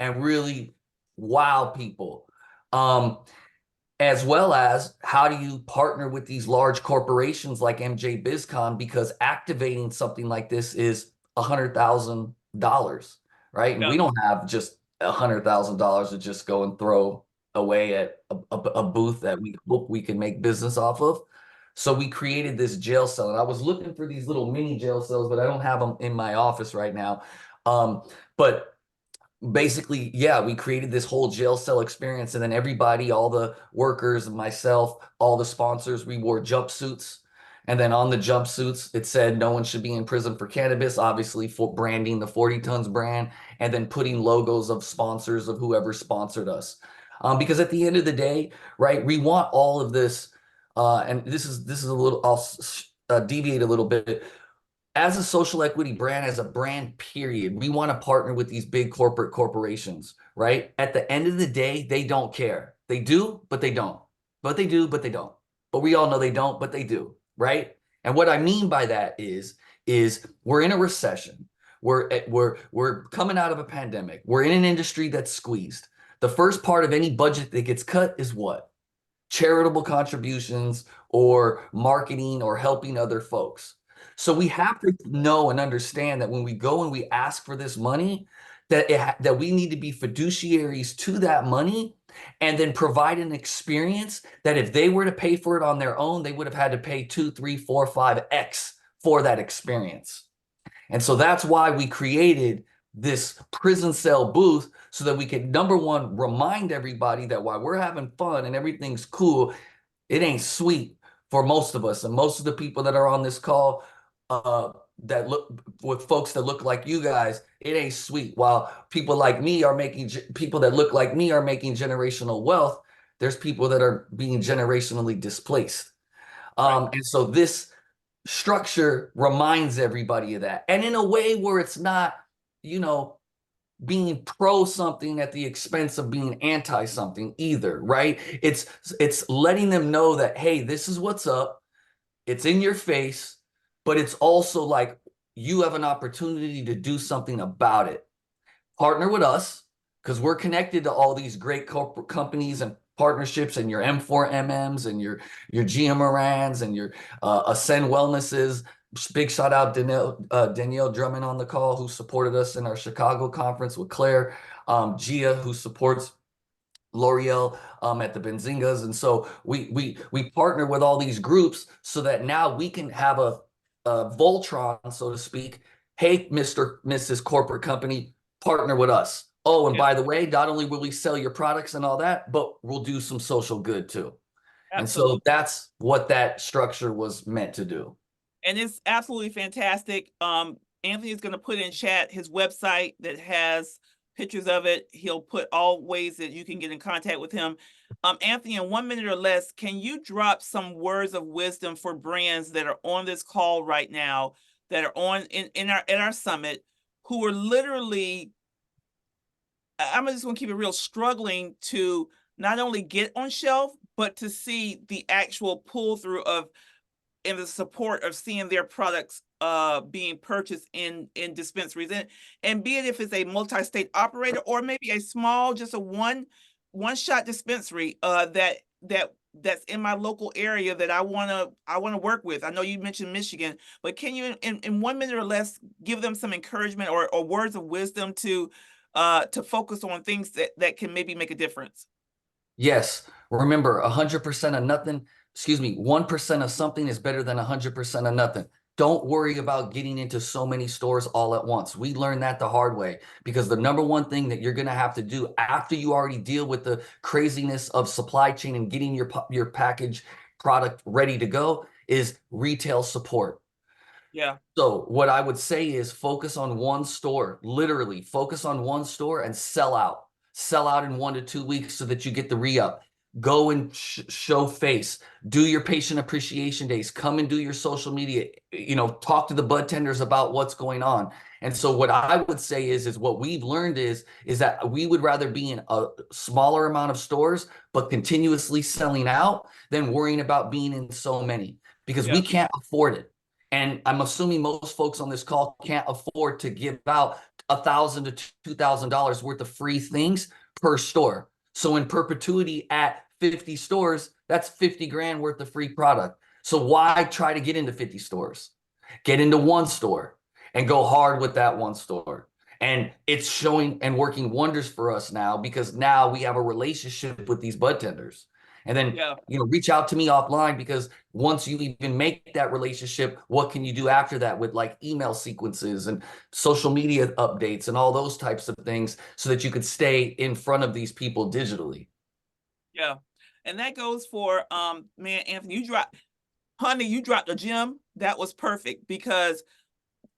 and really wow people. As well as how do you partner with these large corporations like MJ BizCon, because activating something like this is $100,000, right? And Yeah. we don't have just $100,000 to just go and throw away at a booth that we hope we can make business off of. So we created this jail cell, and I was looking for these little mini jail cells, but I don't have them in my office right now. But basically, yeah, we created this whole jail cell experience, and then everybody, all the workers, myself, all the sponsors, we wore jumpsuits. And then on the jumpsuits, it said no one should be in prison for cannabis, obviously for branding the 40 Tons brand, and then putting logos of sponsors of whoever sponsored us. Because at the end of the day, right, we want all of this, and this is a little, I'll deviate a little bit. As a social equity brand, as a brand, period, we want to partner with these big corporations, right? At the end of the day, they don't care. They do, but they don't. But they do, but they don't. But we all know they don't, but they do, right? And what I mean by that is we're in a recession. We're coming out of a pandemic. We're in an industry that's squeezed. The first part of any budget that gets cut is what? Charitable contributions or marketing or helping other folks. So we have to know and understand that when we go and we ask for this money, that we need to be fiduciaries to that money, and then provide an experience that if they were to pay for it on their own, they would have had to pay 2, 3, 4, 5x for that experience. And so that's why we created this prison cell booth, so that we could, number one, remind everybody that while we're having fun and everything's cool, it ain't sweet for most of us. And most of the people that are on this call, that look with folks that look like you guys, it ain't sweet. While people like me are making, people that look like me are making generational wealth, there's people that are being generationally displaced. Right. And so this structure reminds everybody of that. And in a way where it's not, you know, being pro something at the expense of being anti something either, right? It's letting them know that, hey, this is what's up. It's in your face, but it's also like you have an opportunity to do something about it. Partner with us, because we're connected to all these great corporate companies and partnerships, and your M4MMs and your Gia Morans and your Ascend Wellnesses. Big shout out Danielle Drummond on the call, who supported us in our Chicago conference with Claire. Gia, who supports L'Oreal at the Benzingas. And so we partner with all these groups so that now we can have a Voltron, so to speak. Hey, Mrs. Corporate Company, partner with us. Oh, and Yeah. by the way, not only will we sell your products and all that, but we'll do some social good too. And so Absolutely. that's what that structure was meant to do. And it's absolutely fantastic. Anthony is going to put in chat his website that has pictures of it. He'll put all ways that you can get in contact with him. Anthony, in 1 minute or less, can you drop some words of wisdom for brands that are on this call right now, that are on in our at our summit, who are literally, I'm just going to keep it real, struggling to not only get on shelf, but to see the actual pull through of and the support of seeing their products being purchased in dispensaries, and be it if it's a multi-state operator or maybe a small, just a one shot dispensary that's in my local area that I wanna work with. I know you mentioned Michigan, but can you in 1 minute or less give them some encouragement or words of wisdom to focus on things that can maybe make a difference? Yes. Remember, 100% of nothing, 1% of something is better than 100% of nothing. Don't worry about getting into so many stores all at once. We learned that the hard way, because the number one thing that you're going to have to do after you already deal with the craziness of supply chain and getting your package product ready to go is retail support. Yeah. So what I would say is focus on one store, literally focus on one store and sell out. Sell out in 1 to 2 weeks so that you get the re-up. Go and show face. Do your patient appreciation days. Come and do your social media. Talk to the bud tenders about what's going on. And so what I would say is what we've learned is that we would rather be in a smaller amount of stores, but continuously selling out, than worrying about being in so many, because we Yeah. can't afford it. And I'm assuming most folks on this call can't afford to give out $1,000 to $2,000 worth of free things per store. So in perpetuity at 50 stores, that's 50 grand worth of free product. So why try to get into 50 stores? Get into one store and go hard with that one store. And it's showing and working wonders for us now, because now we have a relationship with these bud tenders. And then, reach out to me offline, because once you even make that relationship, what can you do after that with like email sequences and social media updates and all those types of things, so that you could stay in front of these people digitally? Yeah. And that goes for, man, Anthony, you dropped a gem. That was perfect, because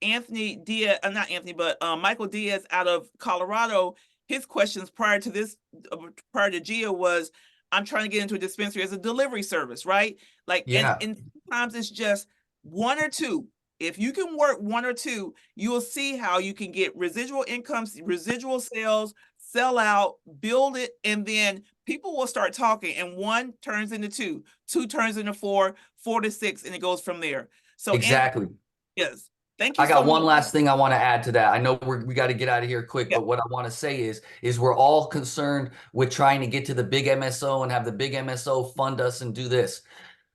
Anthony Diaz, not Anthony, but Michael Diaz out of Colorado, his questions prior to Gia was, I'm trying to get into a dispensary as a delivery service, right? Like, and sometimes it's just one or two. If you can work one or two, you will see how you can get residual incomes, residual sales, sell out, build it, and then people will start talking, and one turns into two, two turns into four, four to six, and it goes from there. So exactly. Anthony, yes. Thank you I got so one much. last thing I want to add to that. I know we got to get out of here quick, but what I want to say is we're all concerned with trying to get to the big MSO and have the big MSO fund us and do this.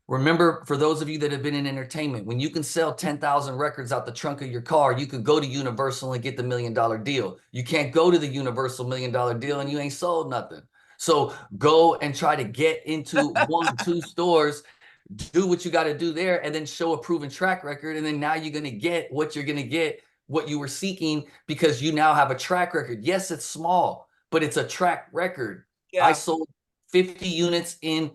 Remember, for those of you that have been in entertainment, when you can sell 10,000 records out the trunk of your car, you could go to Universal and get the $1 million deal. You can't go to the Universal $1 million deal and you ain't sold nothing. So go and try to get into 1 or 2 stores, do what you got to do there, and then show a proven track record. And then now you're going to get what you're going to get, what you were seeking, because you now have a track record. Yes, it's small, but it's a track record. I sold 50 units in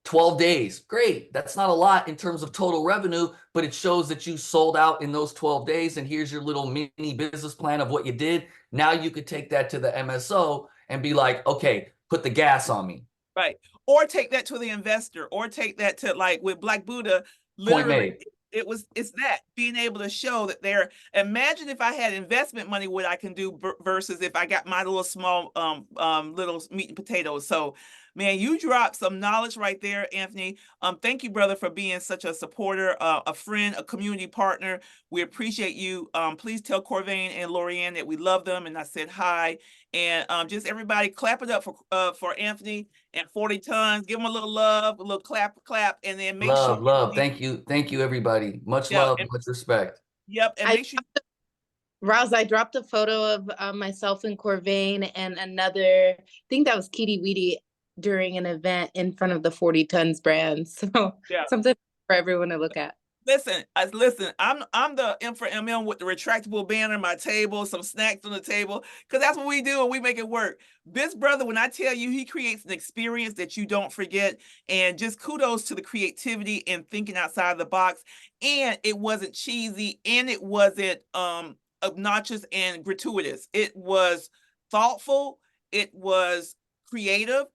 12 days. Great. That's not a lot in terms of total revenue, but it shows that you sold out in those 12 days. And here's your little mini business plan of what you did. Now you could take that to the MSO and be like, okay, put the gas on me. Right. Or take that to the investor, or take that to, like with Black Buddha, literally it's that being able to show that there. Imagine if I had investment money, what I can do versus if I got my little small little meat and potatoes. So man, you dropped some knowledge right there, Anthony. Thank you, brother, for being such a supporter, a friend, a community partner. We appreciate you. Please tell Corvain and Lorianne that we love them and I said hi. And just everybody clap it up for Anthony and 40 tons. Give them a little love, a little clap, and then make sure. Love. Thank you, everybody. Much love, and much respect. Yep, and make sure. Roz, I dropped a photo of myself and Corvain and another, I think that was Kitty Weedy, during an event in front of the 40 Tons brand. So something for everyone to look at. Listen, I'm the M4MM with the retractable banner on my table, some snacks on the table, because that's what we do and we make it work. This brother, when I tell you, he creates an experience that you don't forget, and just kudos to the creativity and thinking outside the box. And it wasn't cheesy, and it wasn't obnoxious and gratuitous. It was thoughtful, it was creative,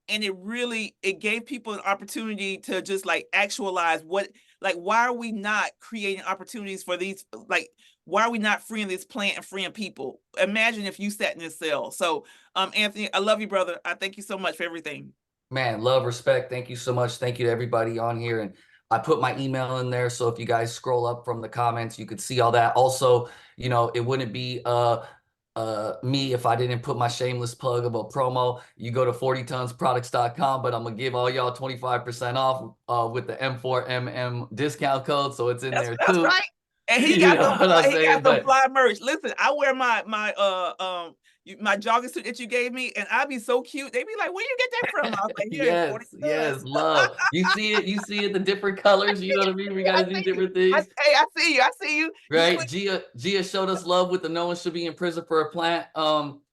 and it gave people an opportunity to just like actualize why are we not creating opportunities for these? Like, why are we not freeing this plant and freeing people? Imagine if you sat in this cell. So, Anthony, I love you, brother. I thank you so much for everything. Man, love, respect. Thank you so much. Thank you to everybody on here. And I put my email in there, so if you guys scroll up from the comments, you could see all that. Also, it wouldn't be me if I didn't put my shameless plug of a promo. You go to 40tonsproducts.com, but I'm gonna give all y'all 25% off with the M4MM discount code, so it's in there too. That's right. And he got the fly merch. Listen, I wear my jogging suit that you gave me, and I'd be so cute. They'd be like, "Where you get that from?" I was like, yes, love. You see it, the different colors. You know what I mean? We gotta do different things. I see you. Right? Gia showed us love with the "No One Should Be in Prison for a Plant"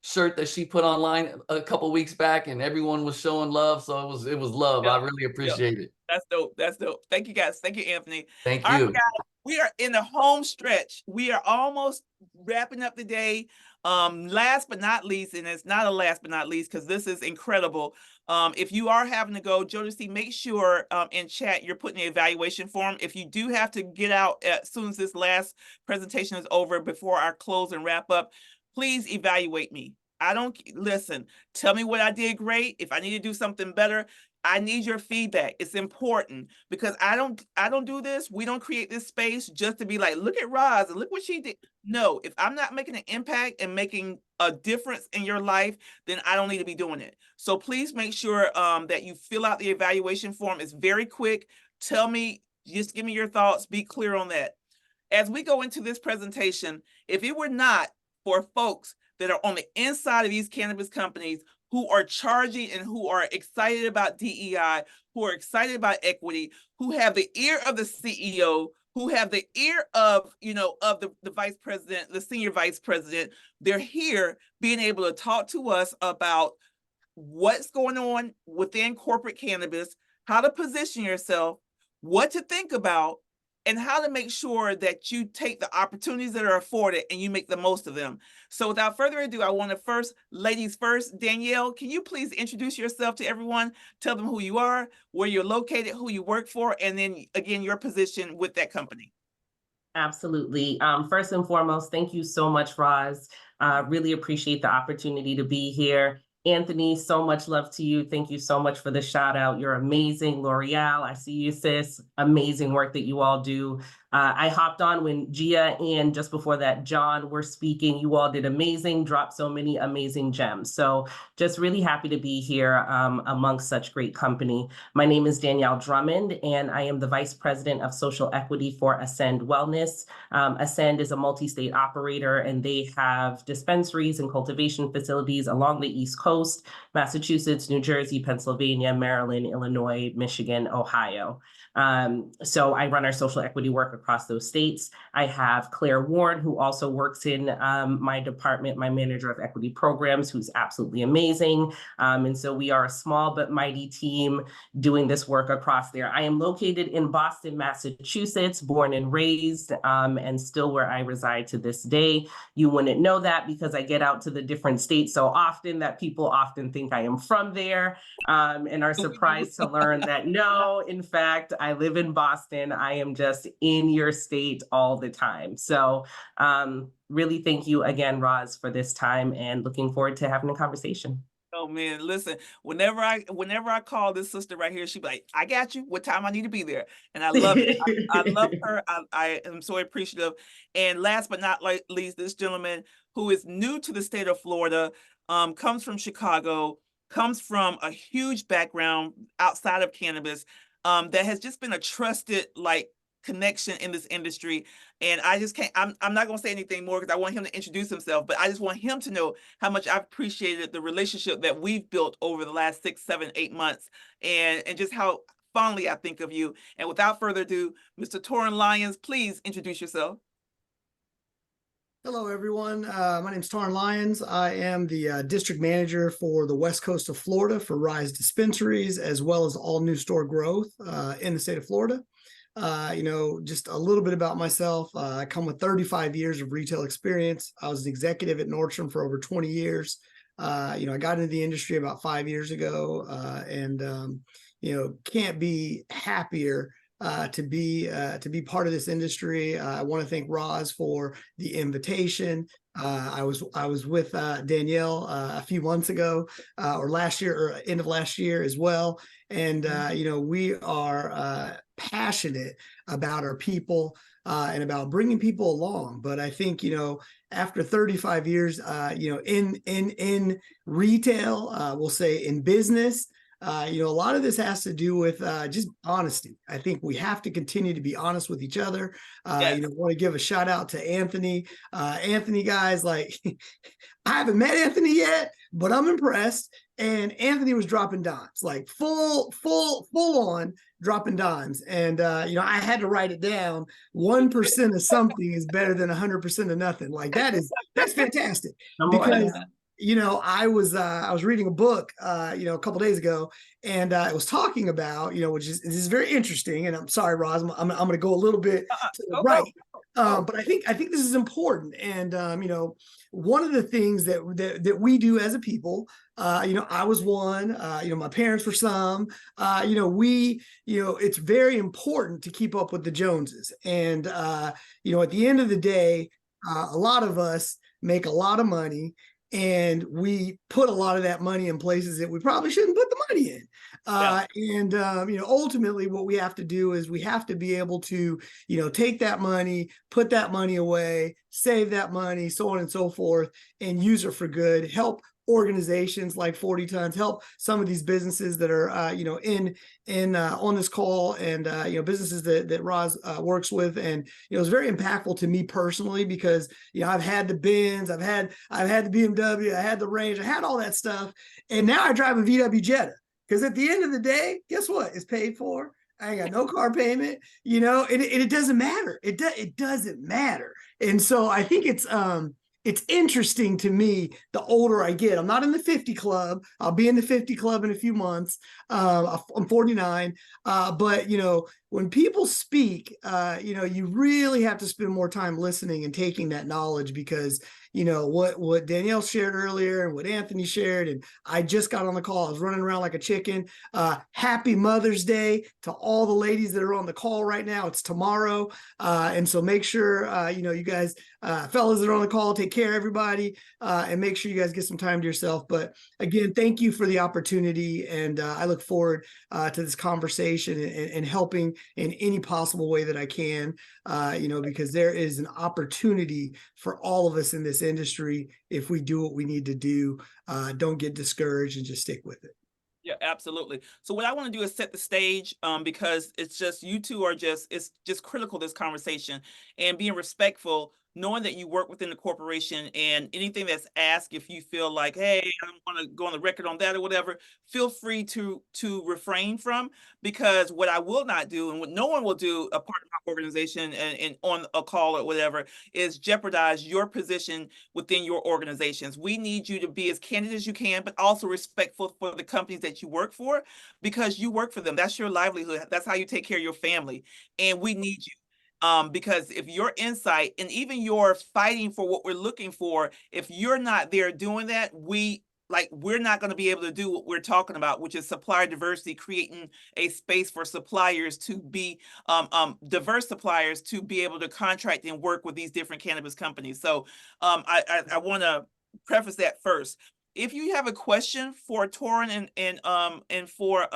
shirt that she put online a couple weeks back, and everyone was showing love. So it was love. I really appreciate it. That's dope. Thank you, guys. Thank you, Anthony. Thank you. All right, guys, we are in the home stretch. We are almost wrapping up the day. Last but not least, and it's not a last but not least, because this is incredible. If you are having to go, Jodeci, make sure in chat you're putting the evaluation form. If you do have to get out as soon as this last presentation is over, before our close and wrap up, please evaluate me. Listen, tell me what I did great. If I need to do something better, I need your feedback. It's important because I don't do this. We don't create this space just to be like, look at Roz and look what she did. No, if I'm not making an impact and making a difference in your life, then I don't need to be doing it. So please make sure that you fill out the evaluation form. It's very quick. Tell me, just give me your thoughts. Be clear on that. As we go into this presentation, if it were not for folks that are on the inside of these cannabis companies who are charging and who are excited about DEI, who are excited about equity, who have the ear of the CEO, who have the ear of, of the vice president, the senior vice president, they're here being able to talk to us about what's going on within corporate cannabis, how to position yourself, what to think about, and how to make sure that you take the opportunities that are afforded and you make the most of them. So without further ado, I want to first, ladies first, Danielle, can you please introduce yourself to everyone? Tell them who you are, where you're located, who you work for, and then again, your position with that company. Absolutely. First and foremost, thank you so much, Roz. Really appreciate the opportunity to be here. Anthony, so much love to you. Thank you so much for the shout out. You're amazing. L'Oreal, I see you, sis. Amazing work that you all do. I hopped on when Gia and just before that, John were speaking. You all did amazing, dropped so many amazing gems. So just really happy to be here amongst such great company. My name is Danielle Drummond, and I am the Vice President of Social Equity for Ascend Wellness. Ascend is a multi-state operator, and they have dispensaries and cultivation facilities along the East Coast, Massachusetts, New Jersey, Pennsylvania, Maryland, Illinois, Michigan, Ohio. So I run our social equity work across those states. I have Claire Warren, who also works in my department, my manager of equity programs, who's absolutely amazing. And so we are a small but mighty team doing this work across there. I am located in Boston, Massachusetts, born and raised, and still where I reside to this day. You wouldn't know that because I get out to the different states so often that people often think I am from there and are surprised to learn that no, in fact, I live in Boston. I am just in your state all the time. So really thank you again, Roz, for this time and looking forward to having a conversation. Oh man, listen, whenever I call this sister right here, she'd be like, I got you, what time I need to be there. And I love it. I love her. I am so appreciative. And last but not least, this gentleman who is new to the state of Florida, comes from Chicago, comes from a huge background outside of cannabis, that has just been a trusted connection in this industry. And I just can't, I'm not going to say anything more because I want him to introduce himself, but I just want him to know how much I've appreciated the relationship that we've built over the last 6, 7, 8 months, and just how fondly I think of you. And without further ado, Mr. Torrin Lyons, please introduce yourself. Hello, everyone. My name is Torrin Lyons. I am the district manager for the West Coast of Florida for Rise Dispensaries, as well as all new store growth in the state of Florida. Just a little bit about myself. I come with 35 years of retail experience. I was an executive at Nordstrom for over 20 years. I got into the industry about 5 years ago, and can't be happier to be part of this industry. I want to thank Roz for the invitation. I was with Danielle a few months ago, or last year, or end of last year as well. And we are passionate about our people and about bringing people along. But I think after 35 years, in retail, we'll say in business. A lot of this has to do with just honesty. I think we have to continue to be honest with each other. Yes. I want to give a shout out to Anthony. Anthony, guys, I haven't met Anthony yet, but I'm impressed. And Anthony was dropping dimes, full on dropping dimes. And, I had to write it down. 1% of something is better than 100% of nothing. That's fantastic. Because I was reading a book, a couple days ago, and it was talking about, this is very interesting. And I'm sorry, Roz, I'm going to go a little bit to the right. But I think this is important. And, one of the things that we do as a people, I was one, my parents were some, it's very important to keep up with the Joneses. And, at the end of the day, a lot of us make a lot of money. and we put a lot of that money in places that we probably shouldn't put the money in. Ultimately what we have to do is we have to be able to, take that money, put that money away, save that money, so on and so forth, and use it for good, help organizations like 40 Tons, help some of these businesses that are on this call, and businesses that Roz works with. And it's very impactful to me personally, because I've had the Benz, I've had the BMW, I had the Range, I had all that stuff, and now I drive a VW Jetta, because at the end of the day, guess what? It's paid for. I ain't got no car payment, and it doesn't matter. It doesn't matter. And so I think it's interesting to me the older I get. I'm not in the 50 club. I'll be in the 50 club in a few months. I'm 49. But when people speak, you really have to spend more time listening and taking that knowledge, because what Danielle shared earlier and what Anthony shared, and I just got on the call, I was running around like a chicken. Happy Mother's Day to all the ladies that are on the call right now. It's tomorrow. And so make sure, you guys, fellas that are on the call, take care, everybody, and make sure you guys get some time to yourself. But again, thank you for the opportunity. And I look forward to this conversation and helping in any possible way that I can, because there is an opportunity for all of us in this industry if we do what we need to do. Don't get discouraged and just stick with it. Yeah, absolutely. So what I want to do is set the stage, because it's just, you two are it's just critical, this conversation, and being respectful, knowing that you work within the corporation, and anything that's asked, if you feel like, hey, I don't want to go on the record on that or whatever, feel free to refrain from, because what I will not do, and what no one will do, a part of my organization and on a call or whatever, is jeopardize your position within your organizations. We need you to be as candid as you can, but also respectful for the companies that you work for, because you work for them. That's your livelihood. That's how you take care of your family. And we need you. Because if your insight and even your fighting for what we're looking for, if you're not there doing that, we're not going to be able to do what we're talking about, which is supplier diversity, creating a space for suppliers to be diverse suppliers to be able to contract and work with these different cannabis companies. So I want to preface that first. If you have a question for Torin and for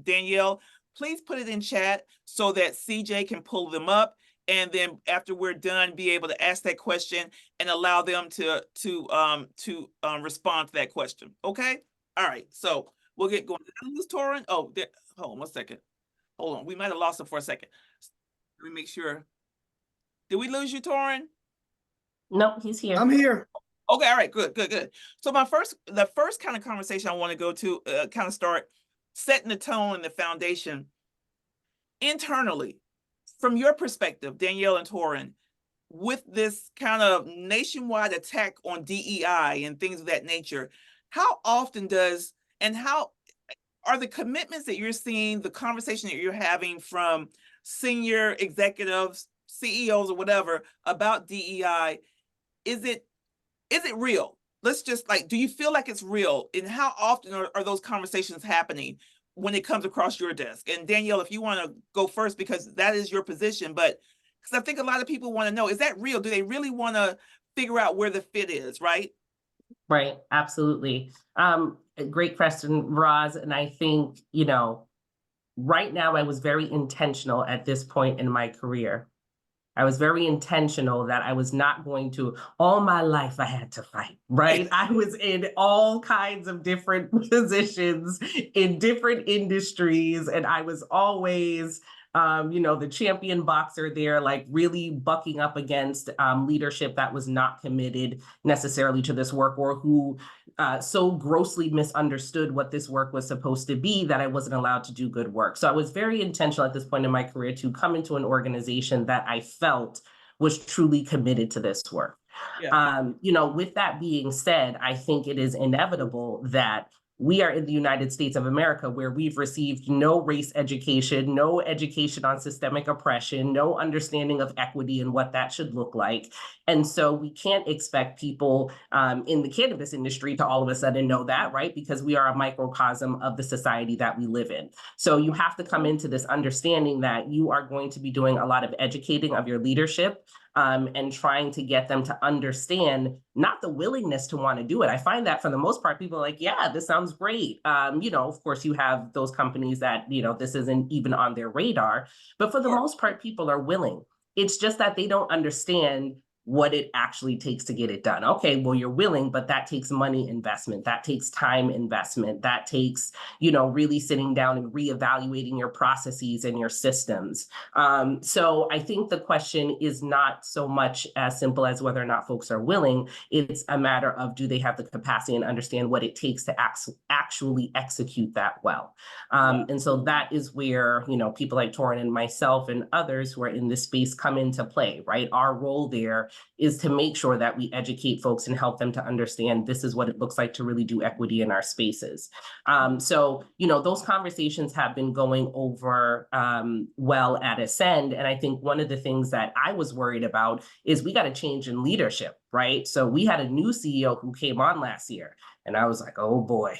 Danielle, please put it in chat so that CJ can pull them up. And then after we're done, be able to ask that question and allow them to respond to that question. Okay. All right. So we'll get going. Did I lose Torin? Oh, hold on 1 second. Hold on. We might have lost him for a second. Let me make sure. Did we lose you, Torin? Nope, he's here. I'm here. Okay. All right. Good. So the first kind of conversation I want to go to, kind of start setting the tone and the foundation internally. From your perspective, Danielle and Torin, with this kind of nationwide attack on DEI and things of that nature, how often how are the commitments that you're seeing, the conversation that you're having from senior executives, CEOs or whatever about DEI, is it real? Let's just do you feel like it's real? And how often are those conversations happening when it comes across your desk? And Danielle, if you want to go first, because that is your position, but because I think a lot of people want to know, is that real? Do they really want to figure out where the fit is, right? Right, absolutely. Great question, Roz. And I think, right now I was very intentional at this point in my career. I was very intentional that I was not going to, all my life I had to fight, right? I was in all kinds of different positions in different industries, and I was always, the champion boxer there, really bucking up against leadership that was not committed necessarily to this work, or who so grossly misunderstood what this work was supposed to be that I wasn't allowed to do good work. So I was very intentional at this point in my career to come into an organization that I felt was truly committed to this work. Yeah. With that being said, I think it is inevitable that we are in the United States of America, where we've received no race education, no education on systemic oppression, no understanding of equity and what that should look like. And so we can't expect people in the cannabis industry to all of a sudden know that, right? Because we are a microcosm of the society that we live in. So you have to come into this understanding that you are going to be doing a lot of educating of your leadership, and trying to get them to understand not the willingness to want to do it. I find that for the most part, people are like, yeah, this sounds great. Of course, you have those companies that, this isn't even on their radar, but for the most part, people are willing. It's just that they don't understand what it actually takes to get it done. Okay, well, you're willing, but that takes money investment. That takes time investment. That takes, really sitting down and reevaluating your processes and your systems. So I think the question is not so much as simple as whether or not folks are willing. It's a matter of, do they have the capacity and understand what it takes to actually execute that well? And so that is where, people like Torin and myself and others who are in this space come into play, right? Our role there is to make sure that we educate folks and help them to understand this is what it looks like to really do equity in our spaces. So, those conversations have been going over well at Ascend. And I think one of the things that I was worried about is we got a change in leadership, right? So we had a new CEO who came on last year, and I was like, oh boy.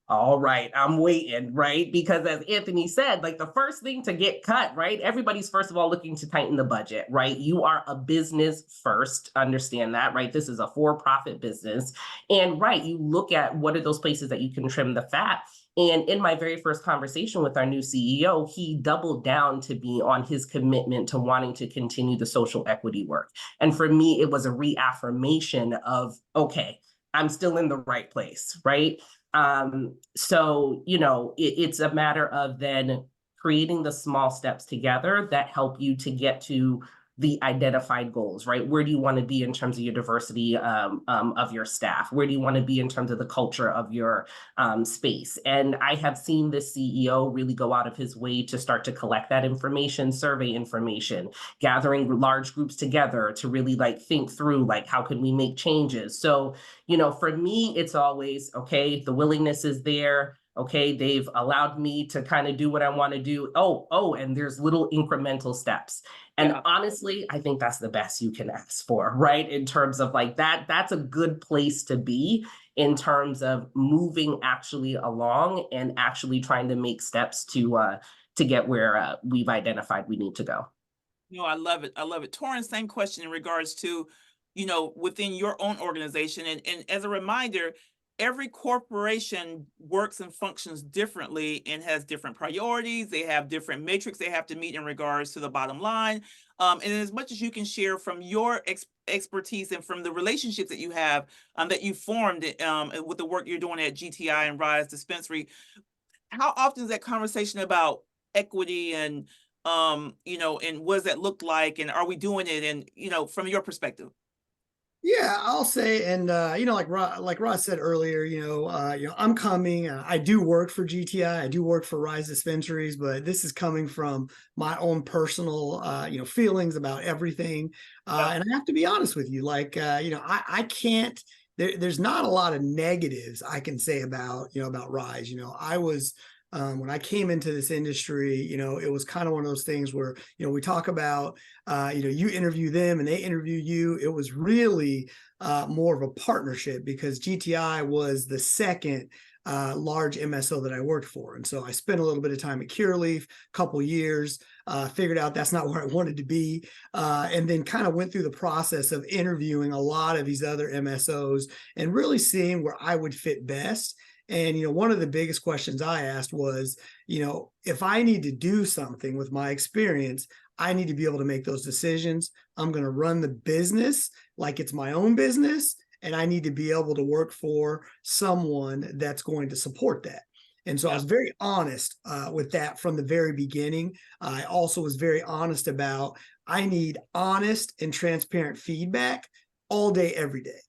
All right, I'm waiting, right? Because as Anthony said, like the first thing to get cut, right? Everybody's first of all looking to tighten the budget, right? You are a business first, understand that, right? This is a for-profit business. And right, you look at what are those places that you can trim the fat. And in my very first conversation with our new CEO, he doubled down to be on his commitment to wanting to continue the social equity work. And for me, it was a reaffirmation of, okay, I'm still in the right place, right? So, it's a matter of then creating the small steps together that help you to get to the identified goals, right? Where do you want to be in terms of your diversity of your staff? Where do you want to be in terms of the culture of your space? And I have seen the CEO really go out of his way to start to collect that information, survey information, gathering large groups together to really think through, how can we make changes? So, for me, it's always, okay, the willingness is there. Okay, they've allowed me to kind of do what I want to do. Oh, and there's little incremental steps. And honestly, I think that's the best you can ask for, right? In terms of that's a good place to be in terms of moving actually along and actually trying to make steps to get where we've identified we need to go. No, I love it. I love it. Torin, same question in regards to, within your own organization. And as a reminder, every corporation works and functions differently and has different priorities. They have different metrics they have to meet in regards to the bottom line. And as much as you can share from your expertise and from the relationships that you have that you formed with the work you're doing at GTI and Rise Dispensary, how often is that conversation about equity and, and what does that look like? And are we doing it? And, from your perspective? Yeah, I'll say, and like Ross said earlier, I'm coming. I do work for GTI. I do work for Rise Dispensaries, but this is coming from my own personal, feelings about everything. And I have to be honest with you, I can't. There's not a lot of negatives I can say about Rise. I was. When I came into this industry, it was kind of one of those things where, we talk about, you interview them and they interview you. It was really more of a partnership because GTI was the second large MSO that I worked for. And so I spent a little bit of time at Curaleaf, a couple years, figured out that's not where I wanted to be, and then kind of went through the process of interviewing a lot of these other MSOs and really seeing where I would fit best. And, one of the biggest questions I asked was, if I need to do something with my experience, I need to be able to make those decisions. I'm going to run the business like it's my own business, and I need to be able to work for someone that's going to support that. And so I was very honest with that from the very beginning. I also was very honest about I need honest and transparent feedback all day, every day.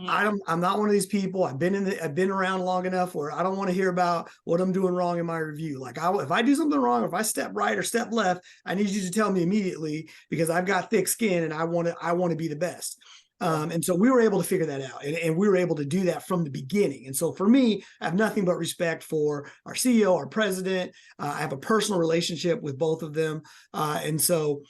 I'm not one of these people. I've been around long enough where I don't want to hear about what I'm doing wrong in my review. If I do something wrong, or if I step right or step left, I need you to tell me immediately because I've got thick skin and I want to be the best. And so we were able to figure that out, and we were able to do that from the beginning. And so for me, I have nothing but respect for our CEO, our president. I have a personal relationship with both of them. And so,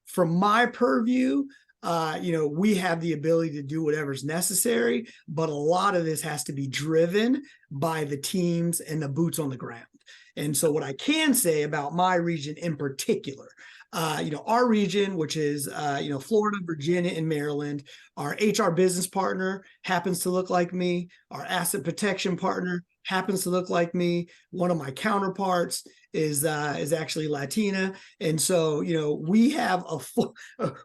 from my purview, we have the ability to do whatever's necessary, but a lot of this has to be driven by the teams and the boots on the ground. And so what I can say about my region in particular, our region, which is, Florida, Virginia, and Maryland. Our HR business partner happens to look like me. Our asset protection partner happens to look like me. One of my counterparts is actually Latina. And so, we have a full,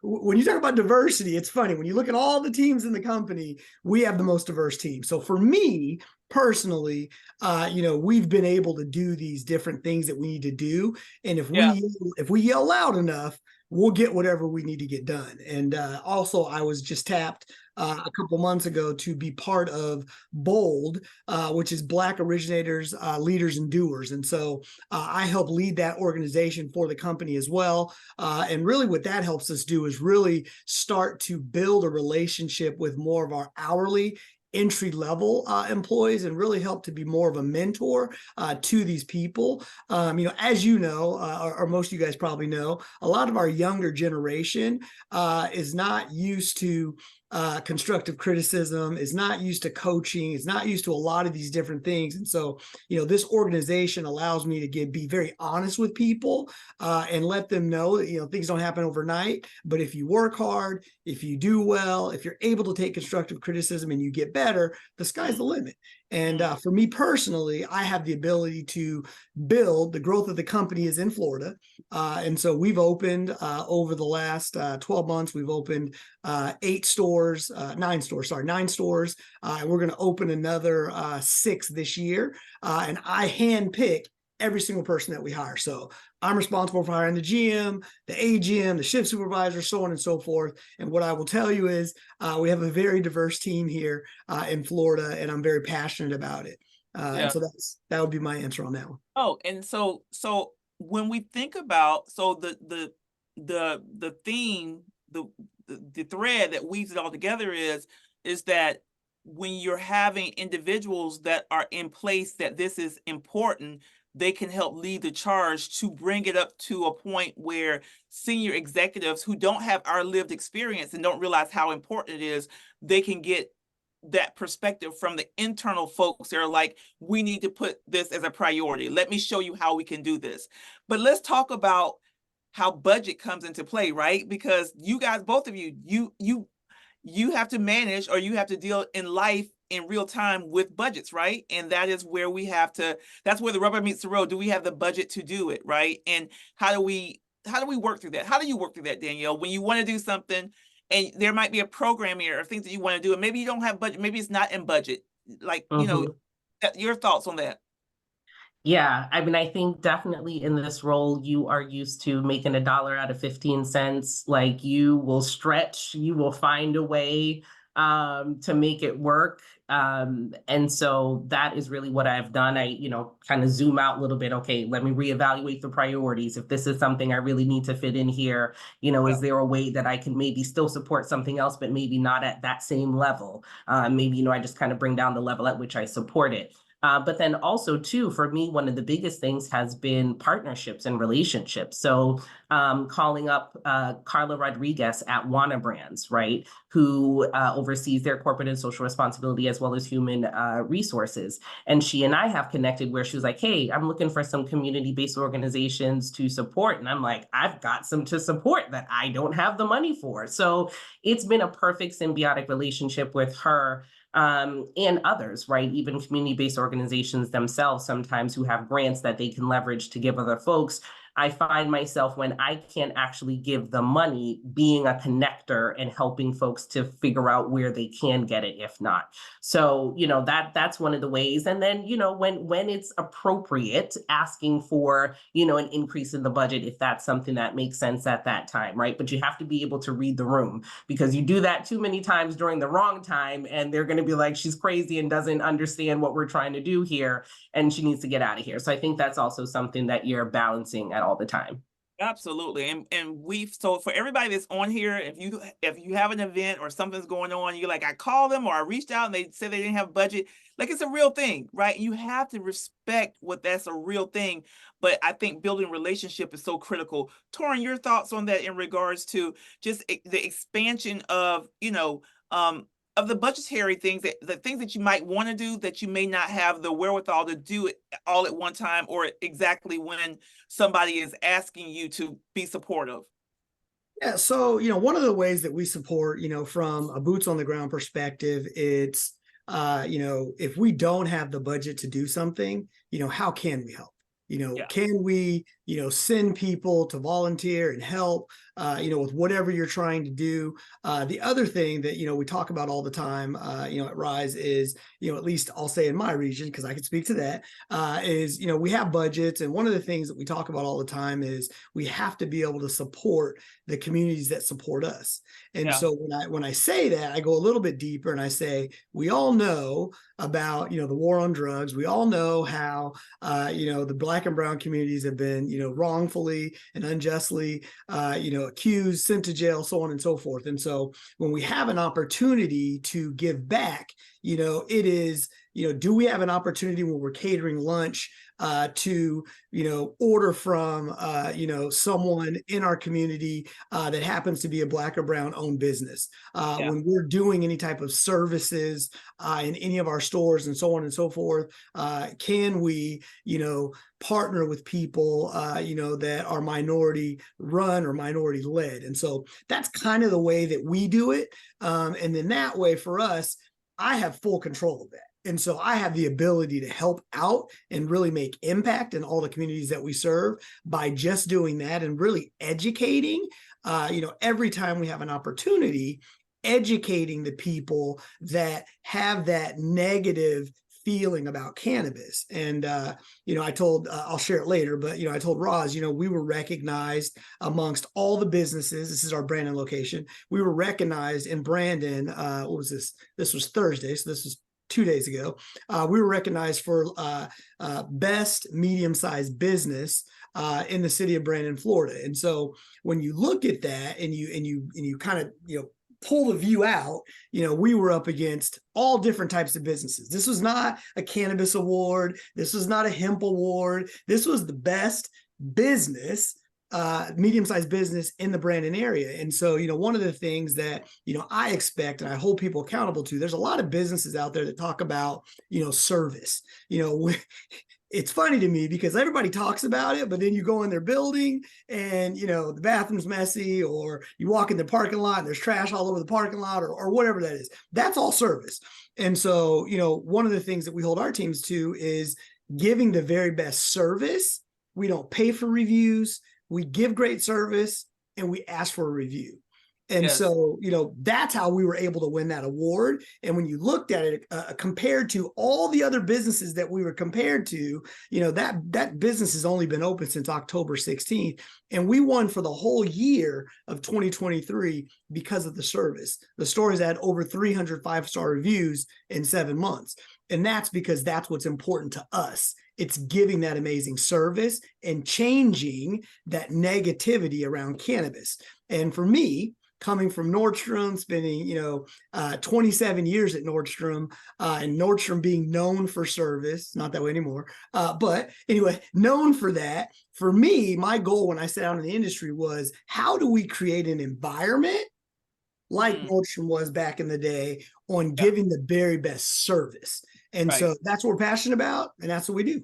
when you talk about diversity, it's funny. When you look at all the teams in the company, we have the most diverse team. So for me, personally, we've been able to do these different things that we need to do. And if we yell loud enough, we'll get whatever we need to get done. And also, I was just tapped a couple months ago to be part of BOLD, which is Black Originators, Leaders, and Doers. And so I help lead that organization for the company as well. And really what that helps us do is really start to build a relationship with more of our hourly entry-level employees and really help to be more of a mentor to these people. As you know, or most of you guys probably know, a lot of our younger generation is not used to constructive criticism, is not used to coaching, is not used to a lot of these different things. And so, this organization allows me to be very honest with people and let them know that, things don't happen overnight. But if you work hard, if you do well, if you're able to take constructive criticism and you get better, the sky's the limit. And for me personally, I have the ability to build. The growth of the company is in Florida. And so we've opened over the last 12 months, we've opened 9 stores. We're going to open another 6 this year. And I handpick every single person that we hire. So I'm responsible for hiring the GM, the AGM, the shift supervisor, so on and so forth. And what I will tell you is we have a very diverse team here in Florida, and I'm very passionate about it. And so that would be my answer on that one. Oh, and so when we think about, the theme, the thread that weaves it all together is that when you're having individuals that are in place that this is important, they can help lead the charge to bring it up to a point where senior executives who don't have our lived experience and don't realize how important it is, they can get that perspective from the internal folks that are like, we need to put this as a priority. Let me show you how we can do this. But let's talk about how budget comes into play, right? Because you guys, both of you have to manage, or you have to deal in life in real time with budgets, right? And that is where that's where the rubber meets the road. Do we have the budget to do it, right? And how do we work through that? How do you work through that, Danielle, when you want to do something and there might be a program here or things that you want to do, and maybe you don't have budget, maybe it's not in budget, like, your thoughts on that? Yeah, I mean, I think definitely in this role, you are used to making $1 out of 15 cents. Like, you will stretch, you will find a way to make it work. And so that is really what I've done. I, kind of zoom out a little bit. Okay, let me reevaluate the priorities. If this is something I really need to fit in here, is there a way that I can maybe still support something else, but maybe not at that same level? Maybe, I just kind of bring down the level at which I support it. But then also, too, for me, one of the biggest things has been partnerships and relationships. So calling up Carla Rodriguez at Wana Brands, right, who oversees their corporate and social responsibility as well as human resources. And she and I have connected where she was like, hey, I'm looking for some community-based organizations to support. And I'm like, I've got some to support that I don't have the money for. So it's been a perfect symbiotic relationship with her. And others, right? Even community-based organizations themselves sometimes who have grants that they can leverage to give other folks. I find myself, when I can't actually give the money, being a connector and helping folks to figure out where they can get it, if not. So, that's one of the ways. And then, when it's appropriate, asking for, an increase in the budget, if that's something that makes sense at that time, right? But you have to be able to read the room, because you do that too many times during the wrong time, and they're going to be like, she's crazy and doesn't understand what we're trying to do here, and she needs to get out of here. So I think that's also something that you're balancing at all the time. Absolutely. And so for everybody that's on here, if you have an event or something's going on, you're like, I called them or I reached out and they said they didn't have budget. Like, it's a real thing, right? You have to respect that's a real thing. But I think building relationship is so critical. Torin, your thoughts on that in regards to just the expansion of, of the budgetary things, the things that you might want to do that you may not have the wherewithal to do it all at one time, or exactly when somebody is asking you to be supportive? Yeah, so one of the ways that we support, from a boots on the ground perspective, it's if we don't have the budget to do something, how can we help? Can we, send people to volunteer and help, with whatever you're trying to do? The other thing that, we talk about all the time, at Rise is, at least I'll say in my region, because I can speak to that, is, we have budgets. And one of the things that we talk about all the time is we have to be able to support the communities that support us. And so when I say that, I go a little bit deeper and I say, we all know about, the war on drugs. We all know how, the Black and brown communities have been, wrongfully and unjustly, accused, sent to jail, so on and so forth. And so when we have an opportunity to give back, it is, do we have an opportunity when we're catering lunch to, order from, someone in our community that happens to be a Black or brown owned business? When we're doing any type of services in any of our stores and so on and so forth, can we, partner with people, that are minority run or minority led? And so that's kind of the way that we do it. And then that way for us, I have full control of that. And so I have the ability to help out and really make impact in all the communities that we serve by just doing that and really educating, every time we have an opportunity, educating the people that have that negative feeling about cannabis. And, I told, I'll share it later, but, I told Roz, we were recognized amongst all the businesses. This is our Brandon location. We were recognized in Brandon. What was this? This was Thursday. So this was 2 days ago. We were recognized for best medium-sized business in the city of Brandon, Florida. And so when you look at that and you kind of, pull the view out, we were up against all different types of businesses. This was not a cannabis award. This was not a hemp award. This was the best business, medium-sized business in the Brandon area. And so, one of the things that, I expect and I hold people accountable to, there's a lot of businesses out there that talk about, service. It's funny to me because everybody talks about it, but then you go in their building and, the bathroom's messy, or you walk in the parking lot and there's trash all over the parking lot, or whatever that is. That's all service. And so, one of the things that we hold our teams to is giving the very best service. We don't pay for reviews. We give great service and we ask for a review. And so, that's how we were able to win that award. And when you looked at it compared to all the other businesses that we were compared to, that business has only been open since October 16th. And we won for the whole year of 2023 because of the service. The store has had over 300 5-star reviews in 7 months. And that's because that's what's important to us. It's giving that amazing service and changing that negativity around cannabis. And for me, coming from Nordstrom, spending, 27 years at Nordstrom, and Nordstrom being known for service, not that way anymore. But anyway, known for that. For me, my goal when I sat out in the industry was, how do we create an environment like Nordstrom was back in the day on giving the very best service? And so that's what we're passionate about, and that's what we do.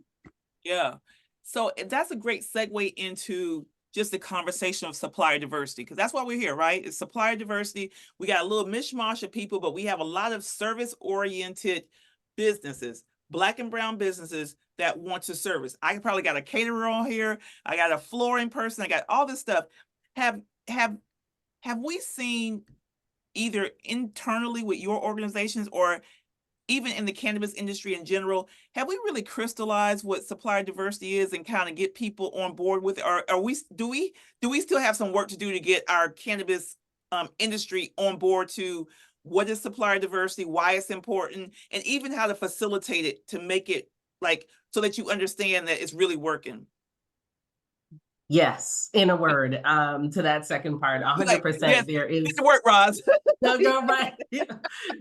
Yeah. So that's a great segue into just the conversation of supplier diversity, because that's why we're here, right? It's supplier diversity. We got a little mishmash of people, but we have a lot of service-oriented businesses, Black and brown businesses that want to service. I probably got a caterer on here. I got a flooring person. I got all this stuff. Have we seen either internally with your organizations or even in the cannabis industry in general, have we really crystallized what supplier diversity is and kind of get people on board with it? Or do we still have some work to do to get our cannabis industry on board to what is supplier diversity, why it's important, and even how to facilitate it to make it so that you understand that it's really working? Yes, in a word, to that second part, 100%. Yes, there is get to work, Roz. no, right.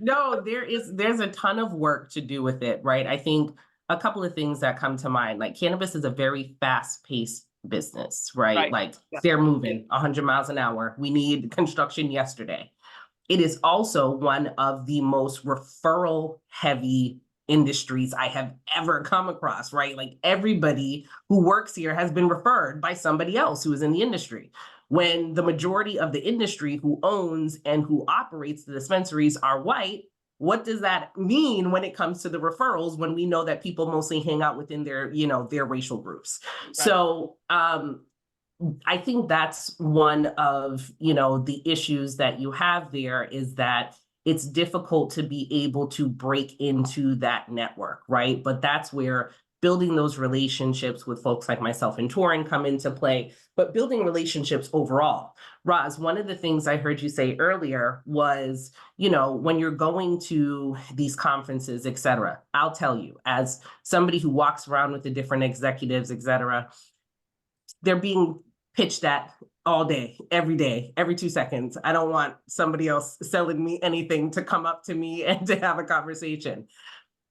No, there's a ton of work to do with it, right? I think a couple of things that come to mind, like cannabis is a very fast-paced business, right? Like they're moving 100 miles an hour. We need construction yesterday. it is also one of the most referral heavy industries I have ever come across, right? Like everybody who works here has been referred by somebody else who is in the industry. When the majority of the industry who owns and who operates the dispensaries are white, what does that mean when it comes to the referrals, when we know that people mostly hang out within their, you know, their racial groups? Right. So I think that's one of, you know, the issues that you have there, is that it's difficult to be able to break into that network, right? But that's where building those relationships with folks like myself and Torin come into play, but building relationships overall. Roz, one of the things I heard you say earlier was, you know, when you're going to these conferences, et cetera, I'll tell you, as somebody who walks around with the different executives, et cetera, they're being pitched at all day, every 2 seconds. I don't want somebody else selling me anything to come up to me and to have a conversation.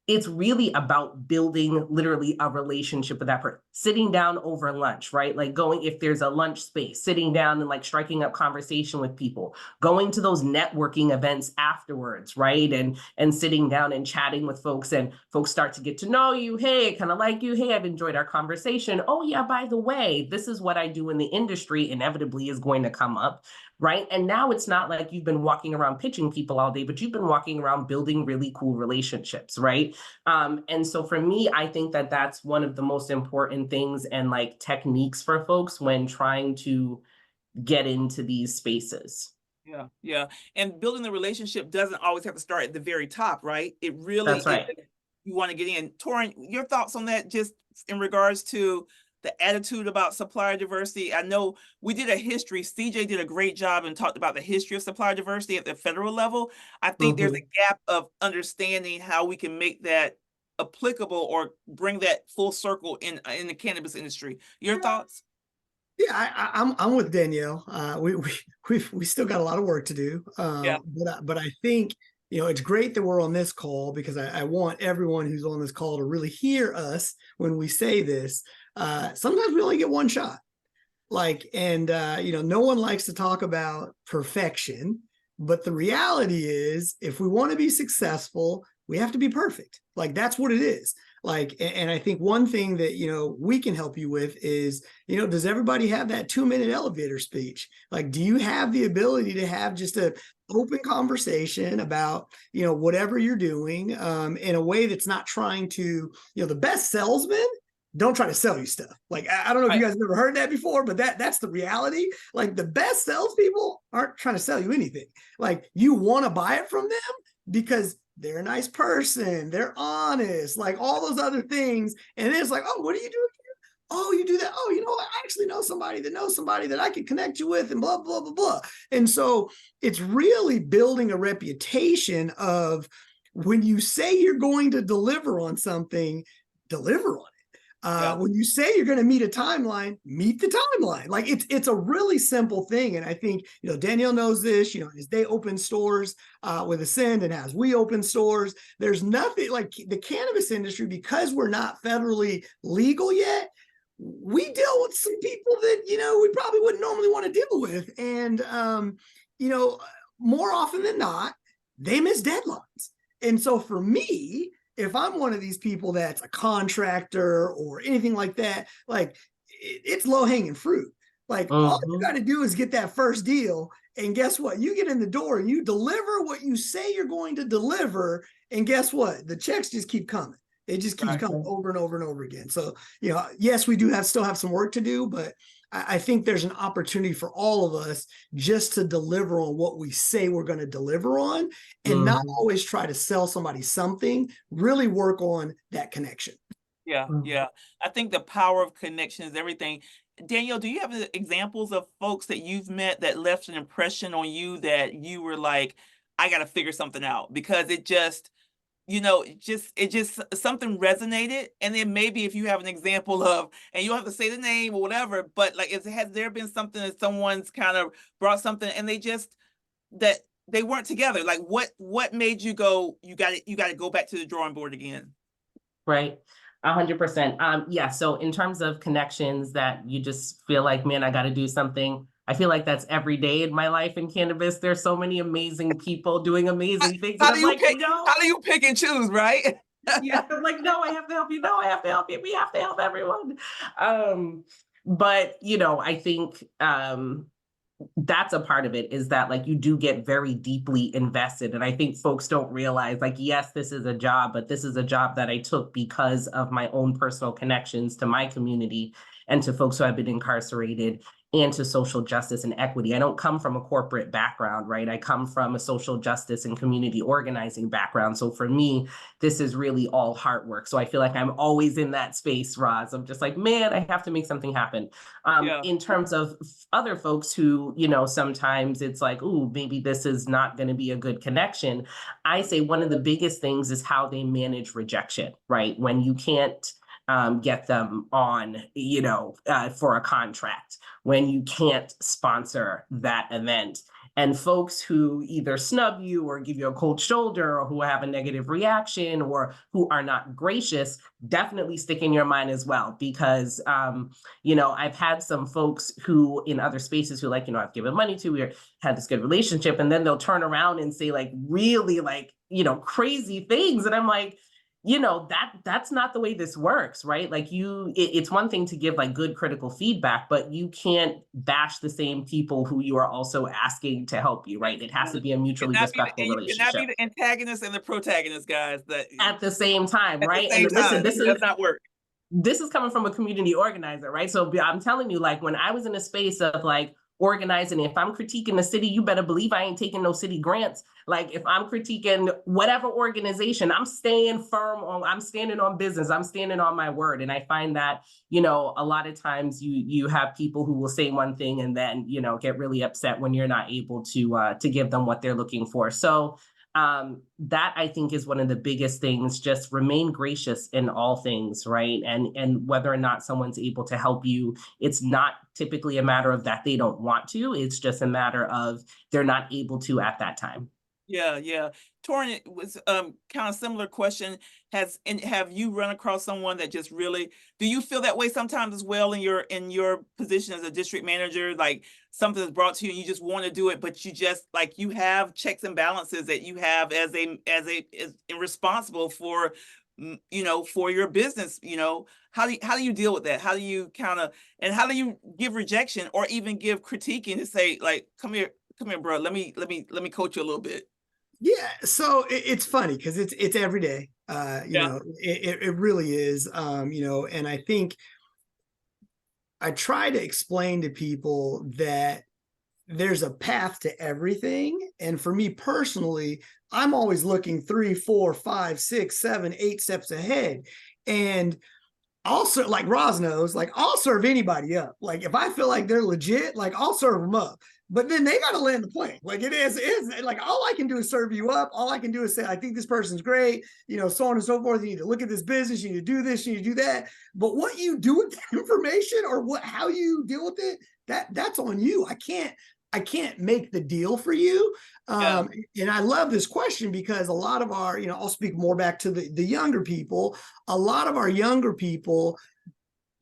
It's really about building literally a relationship with that person, sitting down over lunch, right? Like going, if there's a lunch space, sitting down and like striking up conversation with people, going to those networking events afterwards, right? And sitting down and chatting with folks, and folks start to get to know you. Hey, I kind of like you. Hey, I've enjoyed our conversation. Oh yeah, by the way, this is what I do in the industry, inevitably is going to come up. Right. And now it's not like you've been walking around pitching people all day, but you've been walking around building really cool relationships. Right. And so for me, I think that that's one of the most important things and like techniques for folks when trying to get into these spaces. Yeah. Yeah. And building the relationship doesn't always have to start at the very top. Right. It really, that's right. You want to get in. Torin, your thoughts on that, just in regards to the attitude about supplier diversity? I know we did a history. CJ did a great job and talked about the history of supplier diversity at the federal level. I think there's a gap of understanding how we can make that applicable or bring that full circle in the cannabis industry. Your thoughts? Yeah, I'm with Danielle. We still got a lot of work to do. But I think, you know, it's great that we're on this call, because I want everyone who's on this call to really hear us when we say this. Sometimes we only get one shot. And you know, no one likes to talk about perfection, but the reality is, if we want to be successful, we have to be perfect. Like, that's what it is. And I think one thing that, you know, we can help you with is, you know, does everybody have that 2-minute elevator speech? Like, do you have the ability to have just a open conversation about, you know, whatever you're doing, in a way that's not trying to, you know, the best salesman don't try to sell you stuff. Like, I don't know if you guys have ever heard that before, but that's the reality. Like, the best salespeople aren't trying to sell you anything. Like, you want to buy it from them because they're a nice person, they're honest, like all those other things. And it's like, oh, what do you do here? Oh, you do that. Oh, you know what? I actually know somebody that I can connect you with, and blah, blah, blah, blah. And so it's really building a reputation of, when you say you're going to deliver on something, deliver on it. When you say you're going to meet a timeline, meet the timeline. Like, it's a really simple thing. And I think, you know, Danielle knows this, you know, as they open stores with Ascend, and as we open stores, there's nothing like the cannabis industry, because we're not federally legal yet. We deal with some people that, you know, we probably wouldn't normally want to deal with. And, you know, more often than not, they miss deadlines. And so for me, if I'm one of these people that's a contractor or anything like that, like, it's low hanging fruit. Like, all you got to do is get that first deal. And guess what? You get in the door and you deliver what you say you're going to deliver. And guess what? The checks just keep coming. It just keeps coming over and over and over again. So, you know, yes, we do still have some work to do, but I think there's an opportunity for all of us just to deliver on what we say we're going to deliver on, and not always try to sell somebody something, really work on that connection. Yeah. I think the power of connection is everything. Danielle, do you have examples of folks that you've met that left an impression on you that you were like, I got to figure something out, because it just, you know, it just something resonated? And then maybe if you have an example of, and you don't have to say the name or whatever, but like, has there been something that someone's kind of brought something and that they weren't together? Like, what made you go, you got to go back to the drawing board again? Right. 100%. Yeah. So in terms of connections that you just feel like, man, I got to do something, I feel like that's every day in my life in cannabis. There's so many amazing people doing amazing things. How And do I'm you like, pick? no. How do you pick and choose, right? Yeah, I'm like, no, I have to help you. No, I have to help you. We have to help everyone. But I think that's a part of it, is that like you do get very deeply invested. And I think folks don't realize, like, yes, this is a job, but this is a job that I took because of my own personal connections to my community and to folks who have been incarcerated and to social justice and equity. I don't come from a corporate background, right? I come from a social justice and community organizing background. So for me, this is really all hard work. So I feel like I'm always in that space, Roz. I'm just like, man, I have to make something happen. In terms of other folks who, sometimes it's like, ooh, maybe this is not going to be a good connection. I say one of the biggest things is how they manage rejection, right? When you can't get them on, for a contract, when you can't sponsor that event. And folks who either snub you or give you a cold shoulder or who have a negative reaction or who are not gracious, definitely stick in your mind as well. Because, I've had some folks who in other spaces who I've given money to, we had this good relationship, and then they'll turn around and say really crazy things. And I'm like, that's not the way this works, right? It's one thing to give good critical feedback, but you can't bash the same people who you are also asking to help you, right? It has to be a mutually respectful relationship. You cannot be the antagonist and the protagonist, guys. At the same time, right? And listen, this does not work. This is coming from a community organizer, right? So I'm telling you, when I was in a space of organizing, if I'm critiquing the city, you better believe I ain't taking no city grants. If I'm critiquing whatever organization, I'm staying firm on, I'm standing on business, I'm standing on my word. And I find that, a lot of times you have people who will say one thing and then, get really upset when you're not able to give them what they're looking for. So that I think is one of the biggest things. Just remain gracious in all things, right? And whether or not someone's able to help you, it's not typically a matter of that they don't want to. It's just a matter of they're not able to at that time. Yeah. Torrin, it was kind of similar question. Have you run across someone that just really, do you feel that way sometimes as well in your position as a district manager? Something is brought to you and you just want to do it, but you just you have checks and balances that you have as responsible for for your business. How do you deal with that? How do you and how do you give rejection or even give critiquing to say come here, bro, let me coach you a little bit? Yeah, so it's funny because it's every day. It really is. And I think I try to explain to people that there's a path to everything. And for me personally, I'm always looking 3, 4, 5, 6, 7, 8 steps ahead. And also, like Roz knows, I'll serve anybody up. If I feel like they're legit, I'll serve them up. But then they got to land the plane. All I can do is serve you up. All I can do is say, I think this person's great, so on and so forth. You need to look at this business. You need to do this. You need to do that. But what you do with the information or how you deal with it, that's on you. I can't make the deal for you. And I love this question because a lot of our, I'll speak more back to the younger people. A lot of our younger people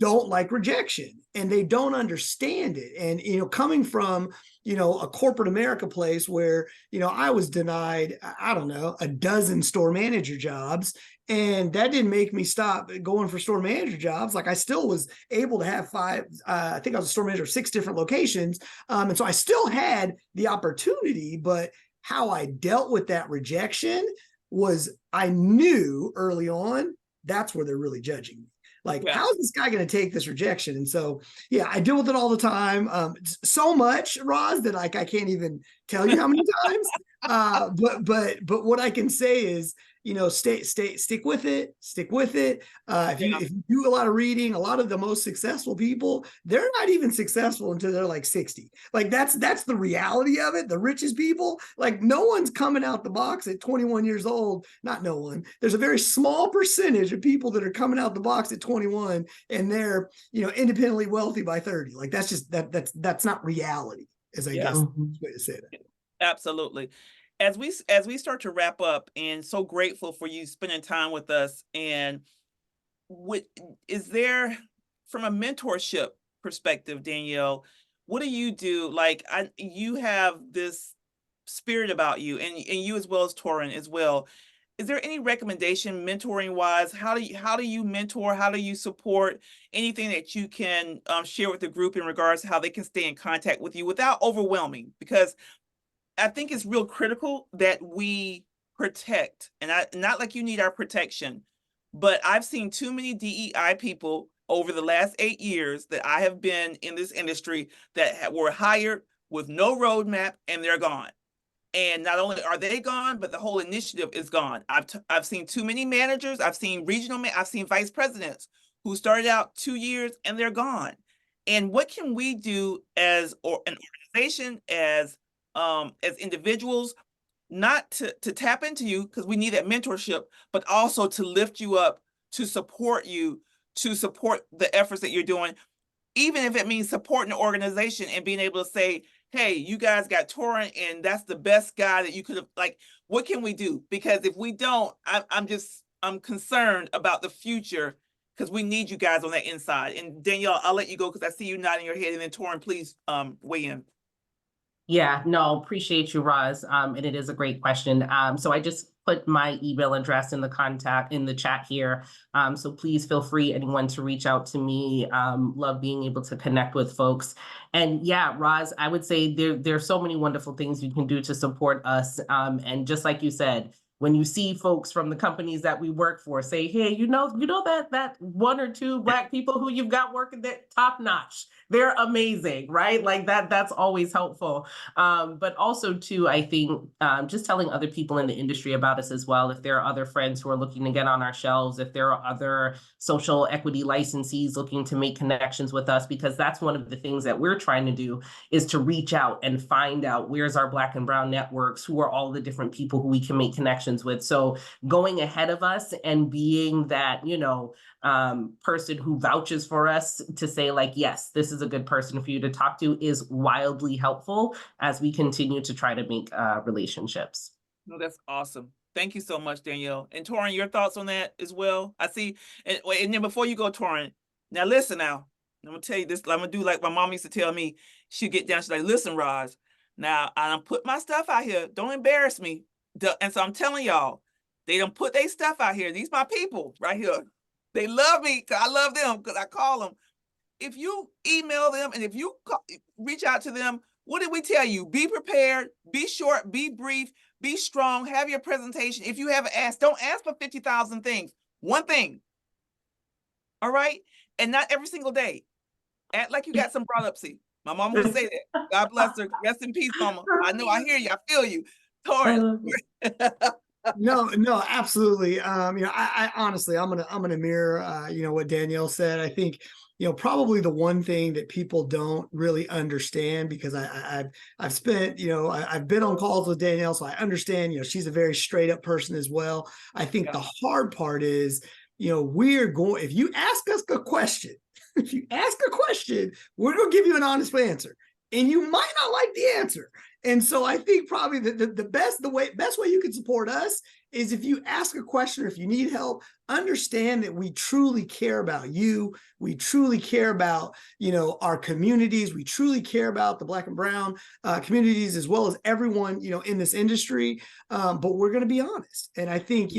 don't like rejection and they don't understand it. And, coming from, a corporate America place where, I was denied, I don't know, a dozen store manager jobs. And that didn't make me stop going for store manager jobs. I still was able to have 5, I think I was a store manager of 6 different locations. And so I still had the opportunity, but how I dealt with that rejection was I knew early on, that's where they're really judging me. How is this guy going to take this rejection? And so, yeah, I deal with it all the time. So much, Roz, that I can't even tell you how many times. But what I can say is, stick with it. If you do a lot of reading, a lot of the most successful people, they're not even successful until they're 60. That's the reality of it. The richest people, no one's coming out the box at 21 years old. Not no one. There's a very small percentage of people that are coming out the box at 21 and they're, independently wealthy by 30. That's just that's not reality, as I guess the way to say that. Absolutely. As we start to wrap up, and so grateful for you spending time with us, and is there, from a mentorship perspective, Danielle, what do you do? Like, you have this spirit about you, and you as well as Torin as well. Is there any recommendation mentoring wise? How do you mentor? How do you support? Anything that you can share with the group in regards to how they can stay in contact with you without overwhelming? Because I think it's real critical that we protect, and not like you need our protection, but I've seen too many DEI people over the last 8 years that I have been in this industry that were hired with no roadmap, and they're gone. And not only are they gone, but the whole initiative is gone. I've seen too many managers. I've seen I've seen vice presidents who started out 2 years and they're gone. And what can we do as an organization, as individuals, not to tap into you, because we need that mentorship, but also to lift you up, to support you, to support the efforts that you're doing, even if it means supporting the organization and being able to say, hey, you guys got Torin, and that's the best guy that you could have, like, what can we do? Because if we don't, I'm concerned about the future, because we need you guys on that inside. And Danielle, I'll let you go because I see you nodding your head, and then Torin, please weigh in. Yeah, no, appreciate you, Roz. And it is a great question. So I just put my email address in the chat here. So please feel free, anyone, to reach out to me. Love being able to connect with folks. And yeah, Roz, I would say there's so many wonderful things you can do to support us. And just like you said, when you see folks from the companies that we work for say, hey, you know that 1 or 2 Black people who you've got working that top notch, they're amazing, right? Like that's always helpful. But also too, I think just telling other people in the industry about us as well. If there are other friends who are looking to get on our shelves, if there are other social equity licensees looking to make connections with us, because that's one of the things that we're trying to do, is to reach out and find out where's our Black and brown networks, who are all the different people who we can make connections with. So going ahead of us and being that, person who vouches for us to say, like, yes, this is a good person for you to talk to, is wildly helpful as we continue to try to make relationships. No, that's awesome. Thank you so much, Danielle. And Torin, your thoughts on that as well? I see. And then before you go, Torin, now listen now. I'm going to tell you this. I'm going to do like my mom used to tell me. She'd get down. She's like, listen, Roz, now I done put my stuff out here. Don't embarrass me. And so I'm telling y'all, they done put their stuff out here. These my people right here. They love me because I love them, because I call them. If you email them and if you reach out to them, what did we tell you? Be prepared, be short, be brief, be strong, have your presentation. If you haven't asked, don't ask for 50,000 things. One thing. All right? And not every single day. Act like you got some brought-upsy. My mama would say that. God bless her. Rest in peace, mama. I know, I hear you. I feel you. Torin. No, absolutely. I honestly, I'm gonna mirror, what Danielle said. I think, probably the one thing that people don't really understand, because I've spent, I've been on calls with Danielle, so I understand, she's a very straight up person as well. I think the hard part is, if you ask us a question, we're gonna give you an honest answer, and you might not like the answer. And so I think probably the best way you can support us is if you ask a question, or if you need help, understand that we truly care about you. We truly care about, our communities. We truly care about the Black and brown communities, as well as everyone, in this industry. But we're going to be honest. And I think,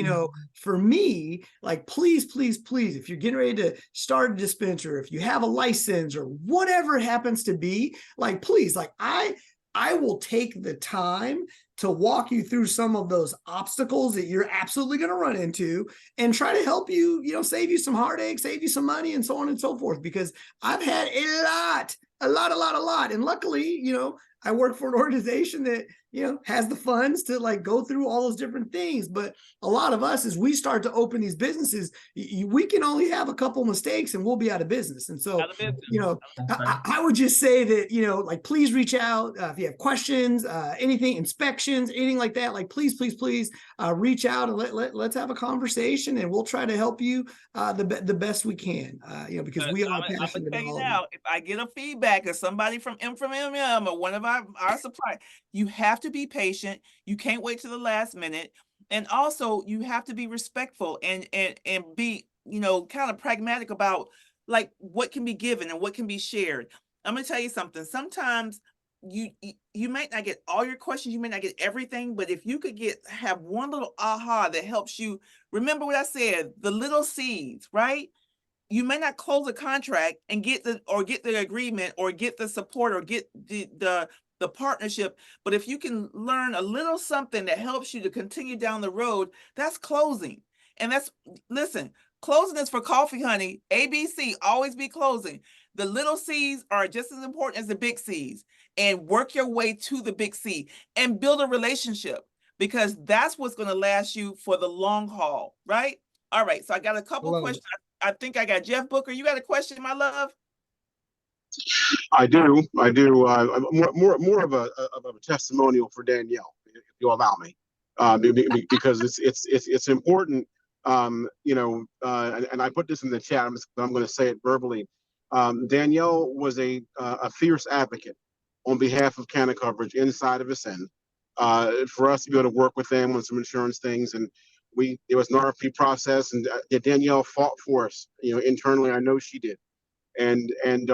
for me, like, please, if you're getting ready to start a dispensary, if you have a license or whatever it happens to be, like, please, like, I will take the time to walk you through some of those obstacles that you're absolutely going to run into, and try to help you, save you some heartache, save you some money, and so on and so forth. Because I've had a lot. And luckily, I work for an organization that, has the funds to, like, go through all those different things. But a lot of us, as we start to open these businesses, we can only have a couple mistakes and we'll be out of business. And so, I would just say that, like, please reach out if you have questions, anything, inspections, anything like that. Like, please reach out and let's have a conversation, and we'll try to help you the best we can, because we are passionate about all now, if I get a feedback or somebody from M4MM or one of our suppliers, you have to be patient. You can't wait to the last minute. And also you have to be respectful and be, kind of pragmatic about, like, what can be given and what can be shared. I'm gonna tell you something. Sometimes you might not get all your questions, you may not get everything, but if you could have one little aha that helps you remember what I said, the little seeds, right? You may not close a contract and get the agreement or get the support or get the partnership, but if you can learn a little something that helps you to continue down the road, that's closing. And listen, closing is for coffee, honey. ABC, always be closing. The little C's are just as important as the big C's, and work your way to the big C and build a relationship, because that's what's going to last you for the long haul, right? All right, so I got a couple questions. I think I got Jeff Booker. You got a question, my love? I do. More of a testimonial for Danielle, if you allow me, because it's important. And I put this in the chat, but I'm going to say it verbally. Danielle was a fierce advocate on behalf of Canna Coverage inside of Ascend, for us to be able to work with them on some insurance things, and there was an RFP process, and Danielle fought for us, internally. I know she did. And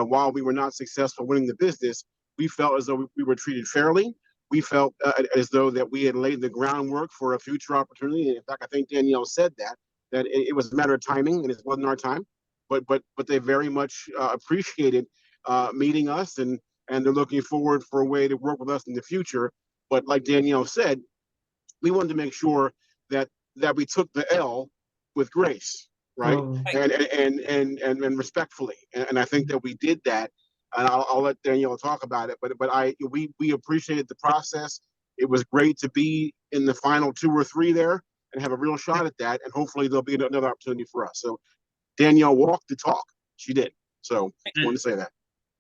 while we were not successful winning the business, we felt as though we were treated fairly. We felt as though that we had laid the groundwork for a future opportunity. And in fact, I think Danielle said that it was a matter of timing, and it wasn't our time. But they very much appreciated meeting us, and they're looking forward for a way to work with us in the future. But like Danielle said, we wanted to make sure that we took the L with grace, right? And respectfully. And I think that we did that. And I'll let Danielle talk about it. But we appreciated the process. It was great to be in the final 2 or 3 there and have a real shot at that. And hopefully there'll be another opportunity for us. So Danielle walked the talk. She did. So I wanted to say that.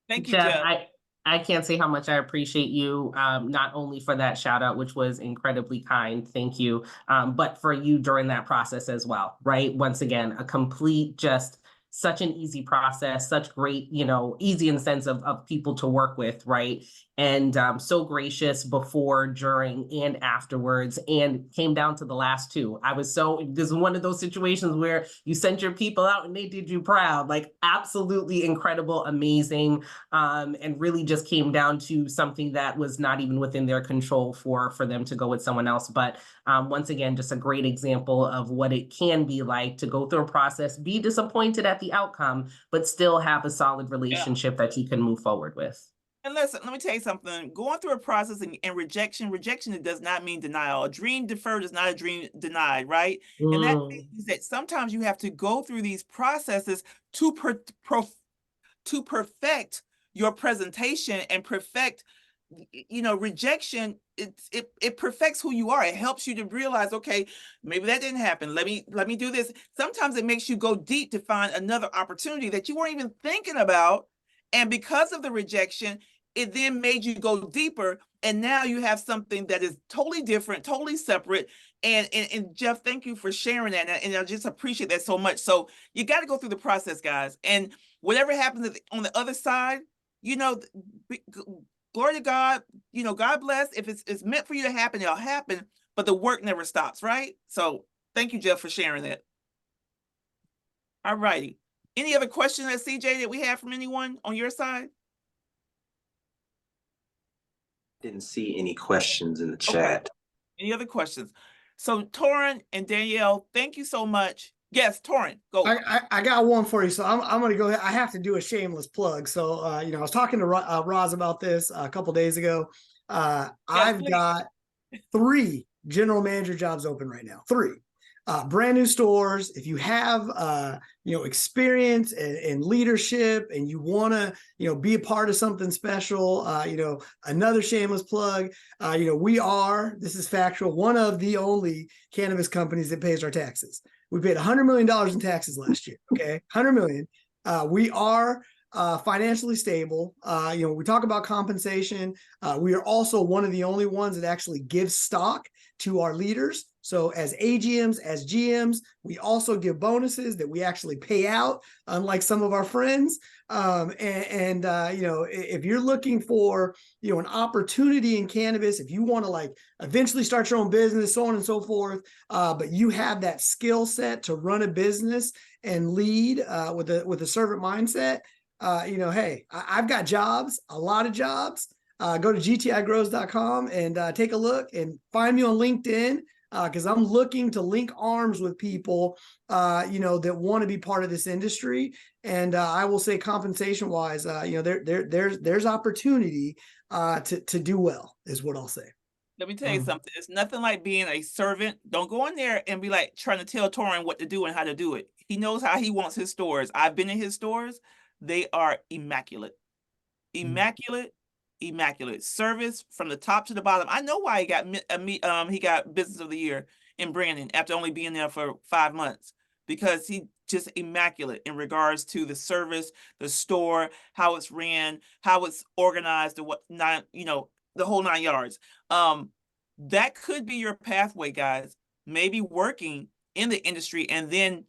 Thank you, Jeff. Jeff. I can't say how much I appreciate you, not only for that shout out, which was incredibly kind, thank you, but for you during that process as well, right? Once again, a complete, just such an easy process, such great, easy in the sense of people to work with, right? And so gracious before, during, and afterwards, and came down to the last 2. This is one of those situations where you sent your people out and they did you proud, like absolutely incredible, amazing, and really just came down to something that was not even within their control for them to go with someone else. But once again, just a great example of what it can be like to go through a process, be disappointed at the outcome, but still have a solid relationship that you can move forward with. And listen, let me tell you something. Going through a process and rejection does not mean denial. A dream deferred is not a dream denied, right? And that means that sometimes you have to go through these processes to perfect your presentation and perfect, rejection. It perfects who you are. It helps you to realize, okay, maybe that didn't happen. Let me do this. Sometimes it makes you go deep to find another opportunity that you weren't even thinking about. And because of the rejection, it then made you go deeper. And now you have something that is totally different, totally separate. And Jeff, thank you for sharing that. And I just appreciate that so much. So you got to go through the process, guys. And whatever happens on the other side, glory to God, God bless. If it's meant for you to happen, it'll happen. But the work never stops, right? So thank you, Jeff, for sharing that. All righty. Any other questions, CJ, that we have from anyone on your side? Didn't see any questions in the chat. Okay. Any other questions? So Torrin and Danielle, thank you so much. Yes, Torrin, go. I got one for you. So I'm going to go ahead. I have to do a shameless plug. So, I was talking to Roz about this a couple days ago. I've got 3 general manager jobs open right now. 3. Brand new stores. If you have experience in leadership and you want to be a part of something special, another shameless plug, this is factual, one of the only cannabis companies that pays our taxes. We paid $100 million in taxes last year. Okay, $100 million. We are financially stable. We talk about compensation. We are also one of the only ones that actually give stock to our leaders. So as AGMs, as GMs, we also give bonuses that we actually pay out, unlike some of our friends. If you're looking for, an opportunity in cannabis, if you want to eventually start your own business, so on and so forth, but you have that skill set to run a business and lead with a servant mindset, hey, I've got jobs, a lot of jobs. Go to gtigrows.com and take a look and find me on LinkedIn, because I'm looking to link arms with people, that want to be part of this industry. And I will say, compensation wise, there's opportunity to do well, is what I'll say. Let me tell you something. It's nothing like being a servant. Don't go in there and be like trying to tell Torin what to do and how to do it. He knows how he wants his stores. I've been in his stores. They are immaculate. Immaculate, immaculate. Service from the top to the bottom. I know why he got Business of the Year in Brandon after only being there for 5 months, because he just immaculate in regards to the service, the store, how it's ran, how it's organized, the whole 9 yards. That could be your pathway, guys. Maybe working in the industry and then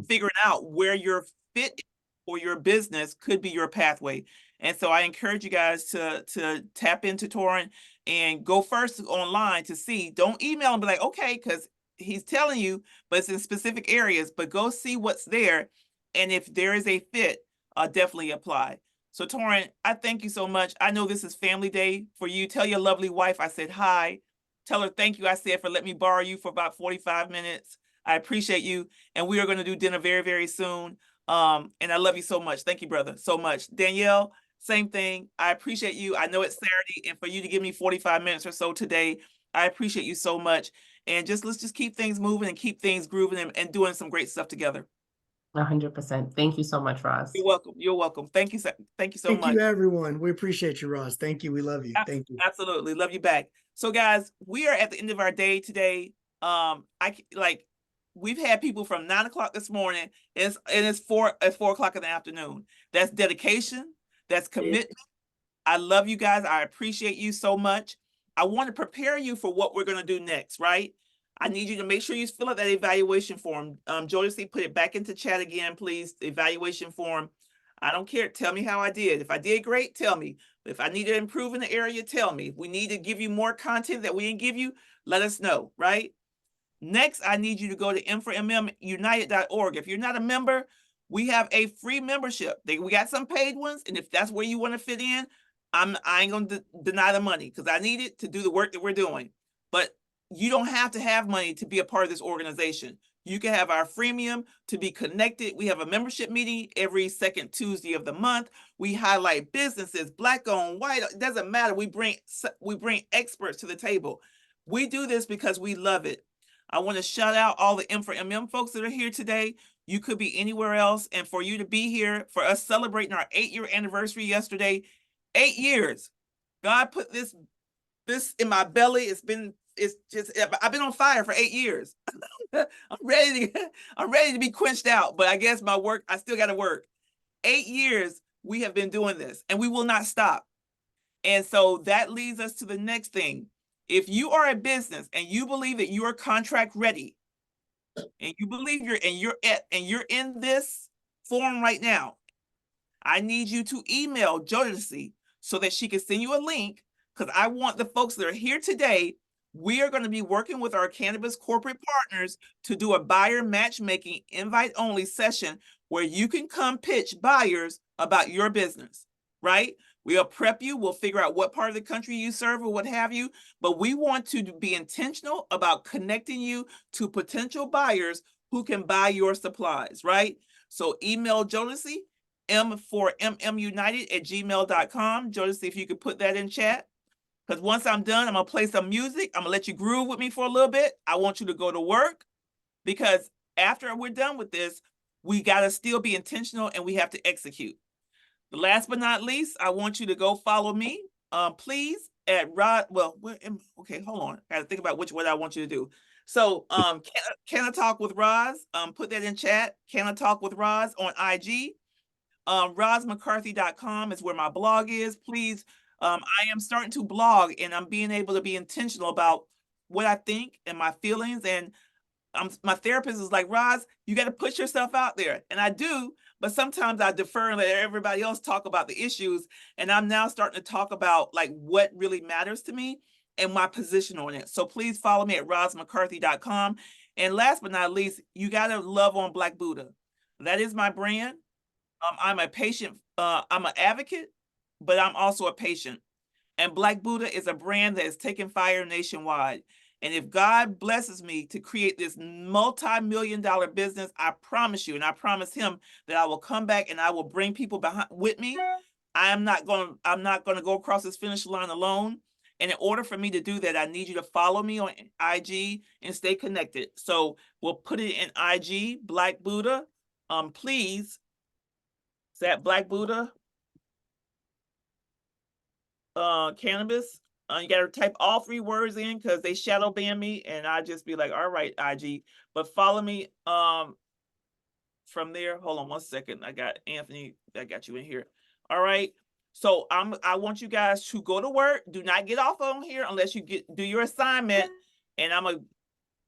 figuring out where your fit or your business could be your pathway. And so I encourage you guys to tap into Torin and go first online to see. Don't email and be like, okay, because he's telling you, but it's in specific areas. But go see what's there. And if there is a fit, definitely apply. So Torin, I thank you so much. I know this is family day for you. Tell your lovely wife I said hi. Tell her thank you, I said, for letting me borrow you for about 45 minutes. I appreciate you. And we are going to do dinner very, very soon. And I love you so much. Thank you, brother, so much. Danielle, same thing. I appreciate you. I know it's Saturday, and for you to give me 45 minutes or so today, I appreciate you so much. And let's just keep things moving and keep things grooving and doing some great stuff together. 100%. Thank you so much, Roz. You're welcome. You're welcome. Thank you so much. Thank you, everyone. We appreciate you, Roz. Thank you. We love you. Thank you. Absolutely. Love you back. So guys, we are at the end of our day today. We've had people from 9 o'clock this morning, and it's 4 o'clock in the afternoon. That's dedication. That's commitment. I love you guys. I appreciate you so much. I want to prepare you for what we're going to do next, right? I need you to make sure you fill out that evaluation form. Jodeci, put it back into chat again, please. The evaluation form. I don't care. Tell me how I did. If I did great, tell me. If I need to improve in the area, tell me. If we need to give you more content that we didn't give you, let us know, right? Next, I need you to go to M4MMUnited.org. If you're not a member, we have a free membership. We got some paid ones, and if that's where you want to fit in, I ain't going to deny the money, because I need it to do the work that we're doing. But you don't have to have money to be a part of this organization. You can have our freemium to be connected. We have a membership meeting every second Tuesday of the month. We highlight businesses, Black owned, white, it doesn't matter. We bring experts to the table. We do this because we love it. I want to shout out all the M4MM folks that are here today. You could be anywhere else. And for you to be here, for us celebrating our 8-year anniversary yesterday, 8 years. God put this in my belly. I've been on fire for 8 years. I'm ready to be quenched out, but I guess I still got to work. 8 years we have been doing this, and we will not stop. And so that leads us to the next thing. If you are a business and you believe that you are contract ready, and you believe you're in this form right now, I need you to email Jodeci so that she can send you a link, because I want the folks that are here today. We are going to be working with our cannabis corporate partners to do a buyer matchmaking invite-only session where you can come pitch buyers about your business, right? We'll prep you. We'll figure out what part of the country you serve or what have you. But we want to be intentional about connecting you to potential buyers who can buy your supplies, right? So email Jodeci, M4MMUnited@gmail.com. Jodeci, if you could put that in chat. Because once I'm done, I'm going to play some music. I'm going to let you groove with me for a little bit. I want you to go to work, because after we're done with this, we got to still be intentional and we have to execute. Last but not least, I want you to go follow me, please, at Rod. Well, okay, hold on. I got to think about what I want you to do. So, Can I Talk with Roz? Put that in chat. Can I Talk with Roz on IG? RozMcCarthy.com is where my blog is. Please, I am starting to blog, and I'm being able to be intentional about what I think and my feelings. And my therapist is like, Roz, you got to push yourself out there. And I do, but sometimes I defer and let everybody else talk about the issues. And I'm now starting to talk about like what really matters to me and my position on it. So please follow me at RozMcCarthy.com. And last but not least, you got to love on Black Buddha. That is my brand. I'm a patient, I'm an advocate, but I'm also a patient. And Black Buddha is a brand that is taking fire nationwide. And if God blesses me to create this multi-million-dollar business, I promise you, and I promise him that I will come back and I will bring people behind with me. I'm not gonna go across this finish line alone. And in order for me to do that, I need you to follow me on IG and stay connected. So we'll put it in IG, Black Buddha. Please, is that Black Buddha? Cannabis. You gotta type all 3 words in because they shadow ban me, and I just be like, all right, IG. But follow me from there. Hold on one second. I got Anthony, I got you in here. All right. So I want you guys to go to work. Do not get off on here unless you do your assignment. And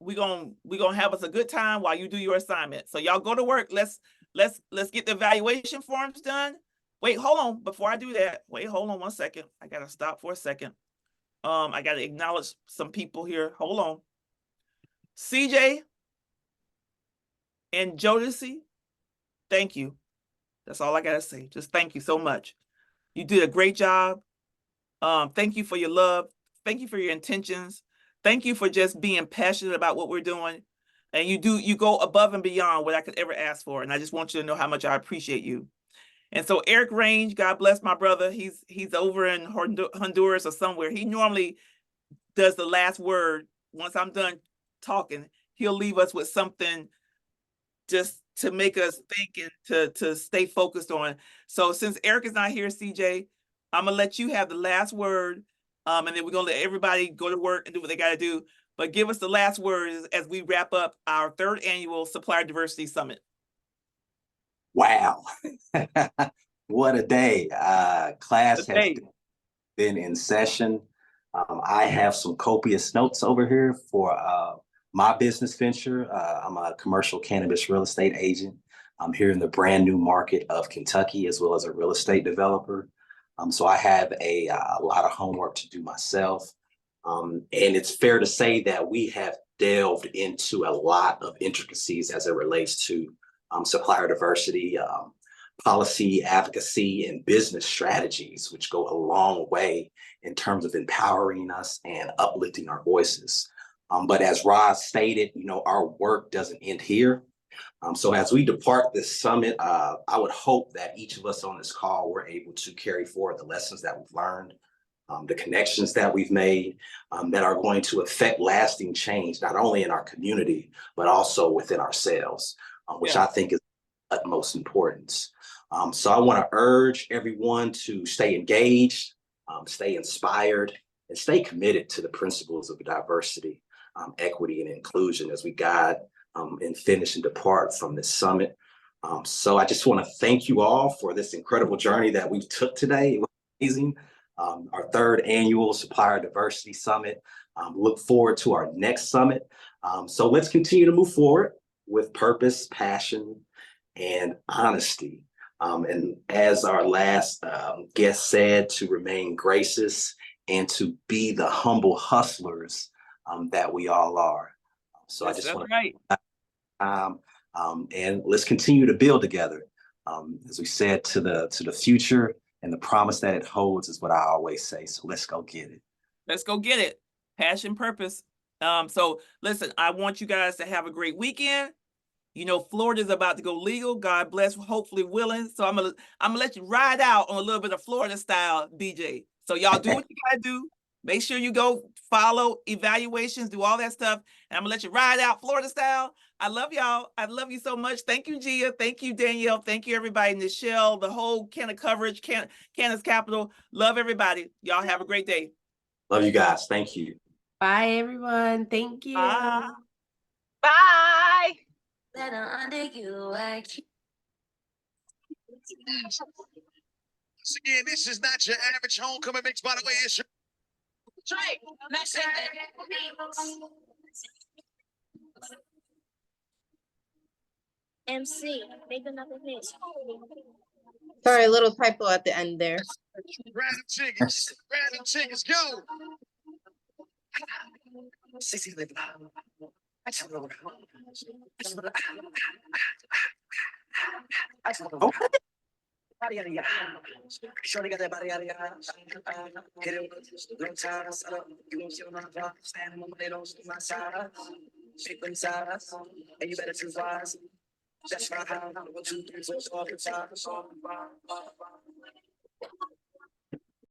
we're gonna have us a good time while you do your assignment. So y'all go to work. Let's get the evaluation forms done. Wait, hold on. Before I do that, wait, hold on one second. I gotta stop for a second. I gotta acknowledge some people here. Hold on. CJ and Jodeci, thank you. That's all I gotta say. Just thank you so much. You did a great job. Thank you for your love. Thank you for your intentions. Thank you for just being passionate about what we're doing. And you go above and beyond what I could ever ask for. And I just want you to know how much I appreciate you. And so Eric Range, God bless my brother. He's over in Honduras or somewhere. He normally does the last word. Once I'm done talking, he'll leave us with something just to make us think and to stay focused on. So since Eric is not here, CJ, I'm gonna let you have the last word. And then we're gonna let everybody go to work and do what they gotta do. But give us the last word as we wrap up our 3rd annual Supplier Diversity Summit. Wow. What a day. Class has been in session. I have some copious notes over here for my business venture. I'm a commercial cannabis real estate agent. I'm here in the brand new market of Kentucky, as well as a real estate developer. So I have a lot of homework to do myself. And it's fair to say that we have delved into a lot of intricacies as it relates to supplier diversity, policy advocacy, and business strategies, which go a long way in terms of empowering us and uplifting our voices. But as Roz stated, our work doesn't end here. So as we depart this summit, I would hope that each of us on this call were able to carry forward the lessons that we've learned, the connections that we've made, that are going to affect lasting change, not only in our community, but also within ourselves, which I think is of utmost importance. So I want to urge everyone to stay engaged, stay inspired, and stay committed to the principles of diversity, equity, and inclusion as we guide and finish and depart from this summit. So I just want to thank you all for this incredible journey that we took today. It was amazing. Our 3rd annual Supplier Diversity Summit. Look forward to our next summit. So let's continue to move forward with purpose, passion, and honesty. And as our last guest said, to remain gracious and to be the humble hustlers that we all are. So I just want to and let's continue to build together. As we said, to the future and the promise that it holds is what I always say. So let's go get it. Let's go get it. Passion, purpose. So listen, I want you guys to have a great weekend. Florida's about to go legal. God bless, hopefully willing. So I'm gonna let you ride out on a little bit of Florida style, DJ. So y'all do what you gotta do. Make sure you go follow evaluations, do all that stuff. And I'm gonna let you ride out Florida style. I love y'all. I love you so much. Thank you, Gia. Thank you, Danielle. Thank you, everybody. Nichelle, the whole Canna coverage, Canna's Capital. Love everybody. Y'all have a great day. Love you guys. Thank you. Bye, everyone. Thank you. Bye. Bye. Once again, this is not your average homecoming mix, by the way. It's your MC, make another hit. Sorry, a little typo at the end there. random chickens. Random chickens, go. Okay. Shorty got that body out of hit it with long time. You won't see on the block. Standing on my nose, my side. Shape inside us. And you better choose wise. That's my how. 1, 2, 3, 4, 5, 5, 5.